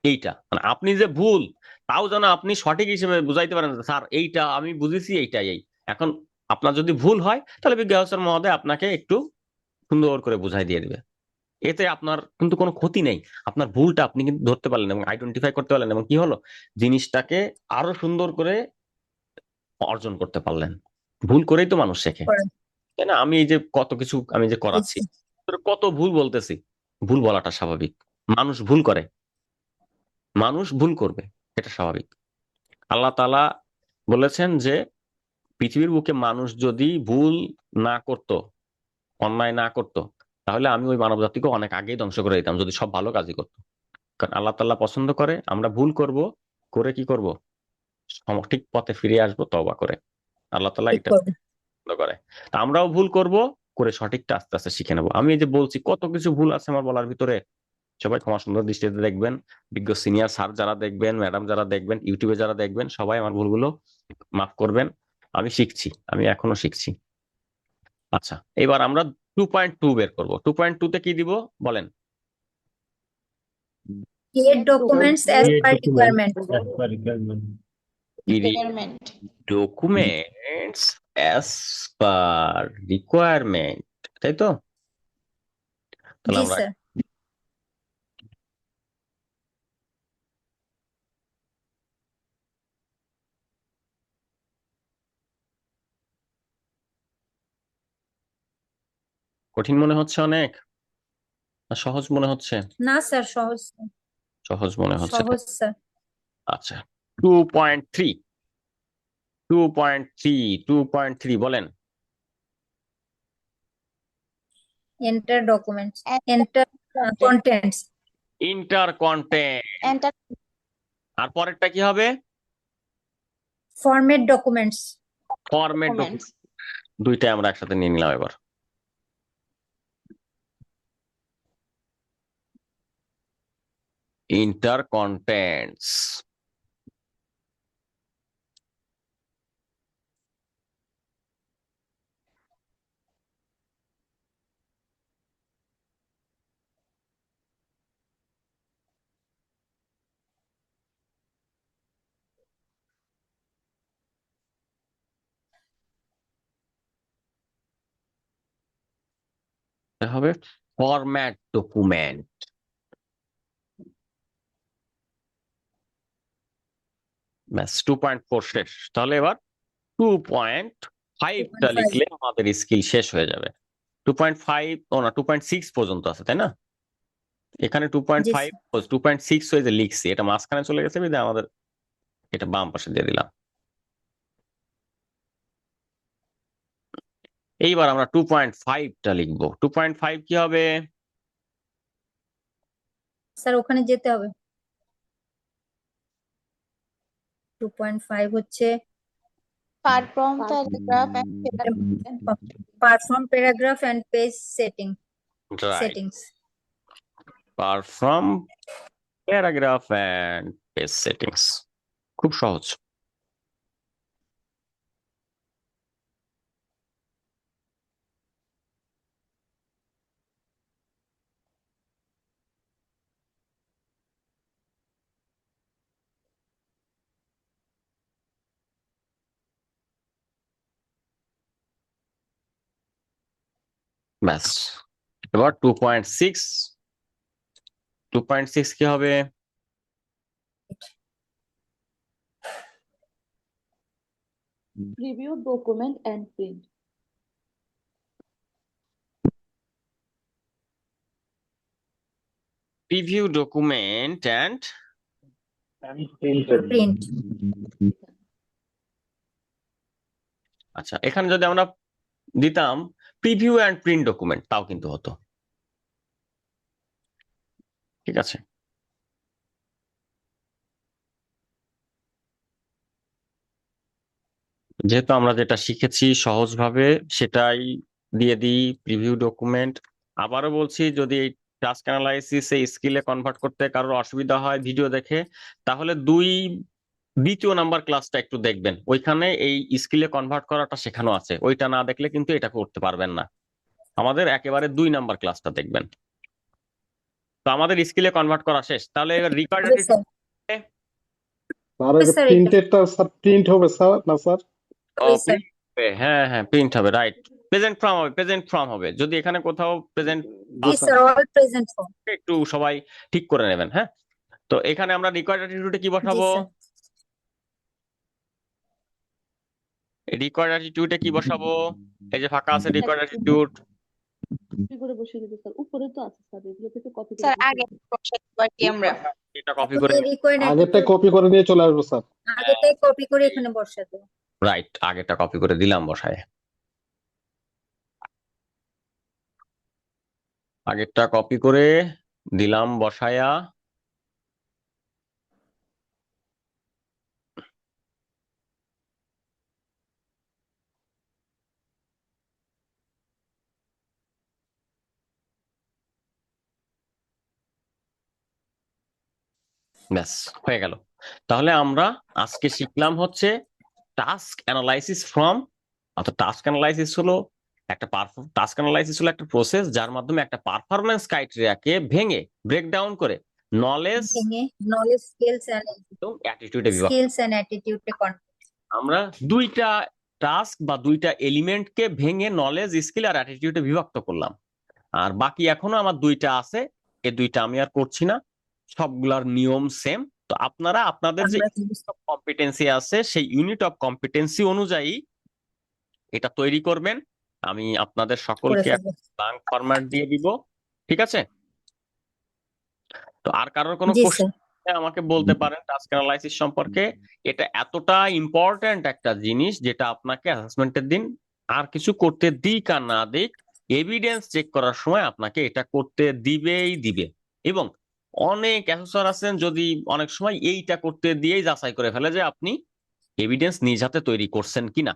Speaker 1: এইটা, মানে আপনি যে ভুল তাও যেন আপনি সঠিক হিসেবে বুঝাইতে পারেন যে স্যার এইটা আমি বুঝেছি, এইটাই এই। এখন আপনার যদি ভুল হয় তাহলে বিজ্ঞ মহোদয় আপনাকে একটু সুন্দর করে বুঝাই দিয়ে দিবে। এতে আপনার কিন্তু কোনো ক্ষতি নেই, আপনার ভুলটা আপনি কিন্তু ধরতে পারলেন এবং আইডেন্টিফাই করতে পারলেন, এবং কি হলো, জিনিসটাকে আরো সুন্দর করে অর্জন করতে পারলেন। ভুল করেই তো মানুষ শেখে, তাই না? আমি এই যে কত কিছু আমি যে করাচ্ছি, কত ভুল বলতেছি, ভুল বলাটা স্বাভাবিক। মানুষ ভুল করে, মানুষ ভুল করবে, এটা স্বাভাবিক। আল্লাহ তাআলা বলেছেন যে পৃথিবীর বুকে মানুষ যদি ভুল না করত, অন্যায় না করত, তাহলে আমি ওই মানব জাতিকে অনেক আগেই ধ্বংস করে দিতাম, যদি সব ভালো কাজই করতো। কারণ আল্লাহ তাআলা পছন্দ করে আমরা ভুল করব, করে কি করব, ঠিক পথে ফিরে আসবো তওবা করে। আল্লাহ তাআলা
Speaker 4: ঠিক
Speaker 1: এটা
Speaker 4: করবে।
Speaker 1: পছন্দ করে। তা আমরাও ভুল করব, করে সঠিকটা আস্তে আস্তে শিখে নেবো। আমি এই যে বলছি কত কিছু ভুল আছে আমার বলার ভিতরে, সবাই ক্ষমা সুন্দর দৃষ্টিতে দেখবেন। বিজ্ঞ সিনিয়র স্যার যারা দেখবেন, ম্যাডাম যারা দেখবেন, ইউটিউবে যারা দেখবেন, সবাই আমার ভুলগুলো মাফ করবেন। আমি শিখছি, আমি এখনো শিখছি। আচ্ছা, এবার আমরা 2.2 বের করবো। 2.2 তে কি দিব বলেন?
Speaker 4: Create documents as
Speaker 3: Create
Speaker 4: per
Speaker 3: document
Speaker 4: requirement.
Speaker 3: as per requirement.
Speaker 6: requirement.
Speaker 1: Documents as per requirement, তাই তো? তাহলে
Speaker 4: জি
Speaker 1: আমরা
Speaker 4: স্যার।
Speaker 1: কঠিন মনে হচ্ছে অনেক, না সহজ মনে হচ্ছে?
Speaker 4: না স্যার, সহজ
Speaker 1: সহজ মনে হচ্ছে।
Speaker 4: সহজ স্যার।
Speaker 1: আচ্ছা, 2.3 2.3 বলেন।
Speaker 4: Enter documents. Enter contents.
Speaker 1: Inter content.
Speaker 6: Enter
Speaker 1: আর পরেরটা কি হবে?
Speaker 4: Format documents.
Speaker 1: Format
Speaker 6: documents.
Speaker 1: দুইটাই আমরা একসাথে নিয়ে নিলাম এবার। Inter contents. হবে ফরম্যাট ডকুমেন্ট। ব্যাস 2.4 শেষ। তাহলে এবার 2.5টা
Speaker 4: 2.5
Speaker 1: লিখলে আমাদের স্কিল শেষ হয়ে যাবে। 2.5 ও না 2.6 পর্যন্ত আছে, তাই না? এখানে
Speaker 4: জি
Speaker 1: 2.5
Speaker 4: স্যার।
Speaker 1: 2.6 হয়ে যে লিখছি, এটা মাঝখানে চলে গেছে, বিধায় আমাদের এটা বাম পাশে দিয়ে দিলাম। এইবার আমরা 2.5টা লিখবো। 2.5 কি হবে?
Speaker 4: স্যার ওখানে যেতে হবে। 2.5 হচ্ছে
Speaker 6: Perform paragraph and
Speaker 4: perform paragraph and page
Speaker 1: right,
Speaker 4: settings.
Speaker 1: Perform paragraph and page settings. খুব সহজ। ব্যাস, এবার 2.6 কি হবে?
Speaker 2: Preview document and print.
Speaker 1: Preview document and
Speaker 4: Print.
Speaker 1: আচ্ছা, এখানে যদি আমরা দিতাম প্রিভিউ এন্ড প্রিন্ট ডকুমেন্ট, তাও কিন্তু হতো। ঠিক আছে, যেহেতু আমরা যেটা শিখেছি সহজভাবে সেটাই দিয়ে দিই, প্রিভিউ ডকুমেন্ট। আবারও বলছি, যদি এই টাস্ক অ্যানালাইসিস এই স্কিলে কনভার্ট করতে কারোর অসুবিধা হয় ভিডিও দেখে, তাহলে দ্বিতীয় নাম্বার ক্লাসটা একটু দেখবেন, ওইখানে এই স্কিলে কনভার্ট করাটা শেখানো আছে। ওইটা না দেখলে কিন্তু এটা করতে পারবেন না। আমাদের একেবারে 2 নাম্বার ক্লাসটা দেখবেন। তো আমাদের স্কিলে কনভার্ট করা শেষ। তাহলে এবার record
Speaker 4: Yes, sir.
Speaker 9: Sir
Speaker 4: Yes, sir, এটা।
Speaker 9: প্রিন্টেডটা স্যার প্রিন্ট হবে স্যার না স্যার?
Speaker 4: Yes, sir.
Speaker 1: হ্যাঁ হ্যাঁ, প্রিন্ট হবে, রাইট। প্রেজেন্ট ফর্ম হবে। যদি এখানে কোথাও প্রেজেন্ট
Speaker 4: জি স্যার, all present form.
Speaker 1: একটু সবাই ঠিক করে নেবেন। হ্যাঁ, তো এখানে আমরা রিকোয়ার্ড অ্যাটিটিউডে কি
Speaker 4: জি
Speaker 1: বসাবো?
Speaker 4: স্যার।
Speaker 1: রিকোয়ার্ড অ্যাটিটিউডে কি বসাবো? এই যে ফাঁকা আছে রিকোয়ার্ড অ্যাটিটিউড,
Speaker 2: কপি করে বসিয়ে দিতে স্যার, উপরে তো আছে স্যার, এগুলো থেকে কপি করে
Speaker 6: স্যার
Speaker 2: বসিয়ে
Speaker 6: আগে
Speaker 2: দিতে।
Speaker 6: বসাতে পারি আমরা।
Speaker 1: এটা কপি করে
Speaker 4: required
Speaker 9: আগেরটা
Speaker 4: attitude
Speaker 9: কপি করে নিয়ে চলে আসবো স্যার।
Speaker 4: আগেরটাই কপি করে এখানে বসাতে।
Speaker 1: রাইট, আগেটা কপি করে দিলাম বসায়, আগেরটা কপি করে দিলাম বসায়া। ব্যাস হয়ে গেল। তাহলে আমরা আজকে শিখলাম হচ্ছে টাস্ক অ্যানালাইসিস ফ্রম, অর্থাৎ টাস্ক অ্যানালাইসিস হলো একটা প্রসেস যার মাধ্যমে একটা পারফরম্যান্স ক্রাইটেরিয়াকে ভেঙে ব্রেকডাউন করে নলেজ
Speaker 4: ভেঙে knowledge, skills and
Speaker 1: এবং অ্যাটিটিউডে বিভাগ।
Speaker 4: skills and attitude কে
Speaker 1: আমরা দুইটা টাস্ক বা দুইটা এলিমেন্টকে ভেঙে নলেজ, স্কিল আর অ্যাটিটিউডে বিভক্ত করলাম। আর বাকি এখনো আমার দুইটা আছে, এই দুইটা আমি আর করছি না, সবগুলার নিয়ম সেম। তো আপনারা আপনাদের যে ইউনিট অফ কম্পিটেন্সি আছে সেই ইউনিট অফ কম্পিটেন্সি অনুযায়ী এটা তৈরি করবেন। আমি আপনাদের সকলকে ব্ল্যাঙ্ক ফরম্যাট দিয়ে দিব, ঠিক আছে? তো আর কারোর কোনো
Speaker 4: জি
Speaker 1: কোশ্চেন
Speaker 4: স্যার।
Speaker 1: আমাকে বলতে পারেন টাস্ক অ্যানালাইসিস সম্পর্কে। এটা এতটা ইম্পর্ট্যান্ট একটা জিনিস যেটা আপনাকে অ্যাসেসমেন্টের দিন আর কিছু করতে দিক আর না দিক, এভিডেন্স চেক করার সময় আপনাকে এটা করতে দিবেই দিবে। এবং অনেক অ্যাসেসর আছেন যদি অনেক সময় এইটা করতে দিয়েই যাচাই করে ফেলে যে আপনি এভিডেন্স নিজ হাতে তৈরি করছেন কিনা।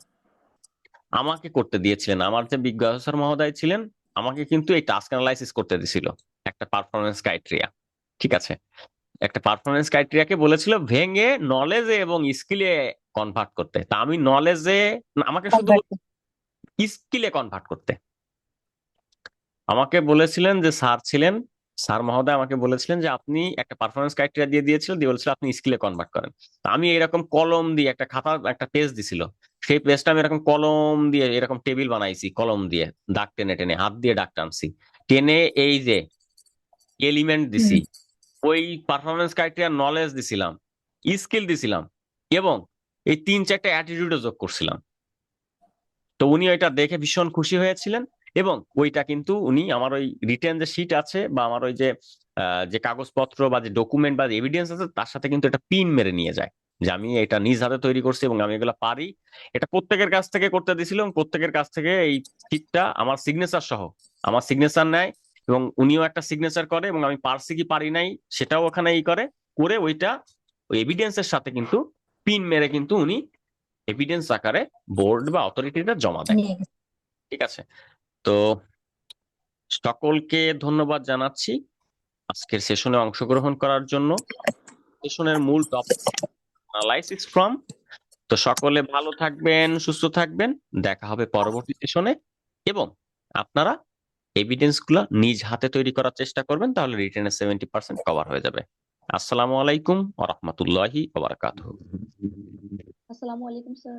Speaker 1: আমাকে করতে দিয়েছিলেন, আমার যে বিজ্ঞ অ্যাসেসর মহোদয় ছিলেন আমাকে কিন্তু এই টাস্ক অ্যানালাইসিস করতে দিছিল একটা পারফরমেন্স ক্রাইটেরিয়া, ঠিক আছে? একটা পারফরমেন্স ক্রাইটেরিয়াকে বলেছিল ভেঙে নলেজে এবং স্কিলে কনভার্ট করতে। তা আমি নলেজে, আমাকে শুধু স্কিলে কনভার্ট করতে আমাকে বলেছিলেন যে স্যার মহোদয় আমাকে বলেছিলেন যে আপনি একটা পারফরমেন্স ক্রাইটেরিয়া দিয়ে দিয়েছিলেন, দিয়ে বলেছিল আপনি স্কিলে কনভার্ট করেন। তা আমি এরকম কলম দিয়ে একটা খাতা, একটা পেজ দিছিল, সেই পেজটা আমি এরকম কলম দিয়ে এরকম টেবিল বানাইছি, কলম দিয়ে দাগ টেনে টেনে হাত দিয়ে দাগ টানছি, টেনে এই যে এলিমেন্ট দিছি, ওই পারফরমেন্স ক্রাইটেরিয়া নলেজ দিছিলাম, স্কিল দিছিলাম এবং এই 3-4টা অ্যাটিটিউডও যোগ করছিলাম। তো উনি ওইটা দেখে ভীষণ খুশি হয়েছিলেন এবং ওইটা কিন্তু উনি আমার ওই রিটেন যে শিট আছে বা আমার ওই যে কাগজপত্র বা যে ডকুমেন্ট বা এভিডেন্স আছে তার সাথে কিন্তু এটা পিন মেরে নিয়ে যায় যে আমি এটা নিজ হাতে তৈরি করছি এবং আমি এগুলো পারি। এটা প্রত্যেকের কাছ থেকে করতে দিছিল এবং প্রত্যেকের কাছ থেকে এই শিটটা আমার সিগনেচার সহ, আমার সিগনেচার নেয় এবং উনিও একটা সিগনেচার করে এবং আমি পারছি কি পারি নাই সেটাও ওখানে করে ওইটা ওই এভিডেন্সের সাথে কিন্তু পিন মেরে কিন্তু উনি এভিডেন্স আকারে বোর্ড বা অথরিটিটা জমা দেয়, ঠিক আছে? তো সকলকে ধন্যবাদ জানাচ্ছি আজকের সেশনে অংশগ্রহণ করার জন্য। সেশনের মূল টপিক অ্যানালাইসিস ফ্রম। তো সকলে ভালো থাকবেন, সুস্থ থাকবেন, দেখা হবে পরবর্তী সেশনে এবং আপনারা এভিডেন্স গুলা নিজ হাতে তৈরি করার চেষ্টা করবেন, তাহলে রিটেনের 70% কভার হয়ে যাবে। আসসালামু আলাইকুম ওয়া রাহমাতুল্লাহি ওয়া বারাকাতুহু।
Speaker 2: আসসালামু আলাইকুম স্যার।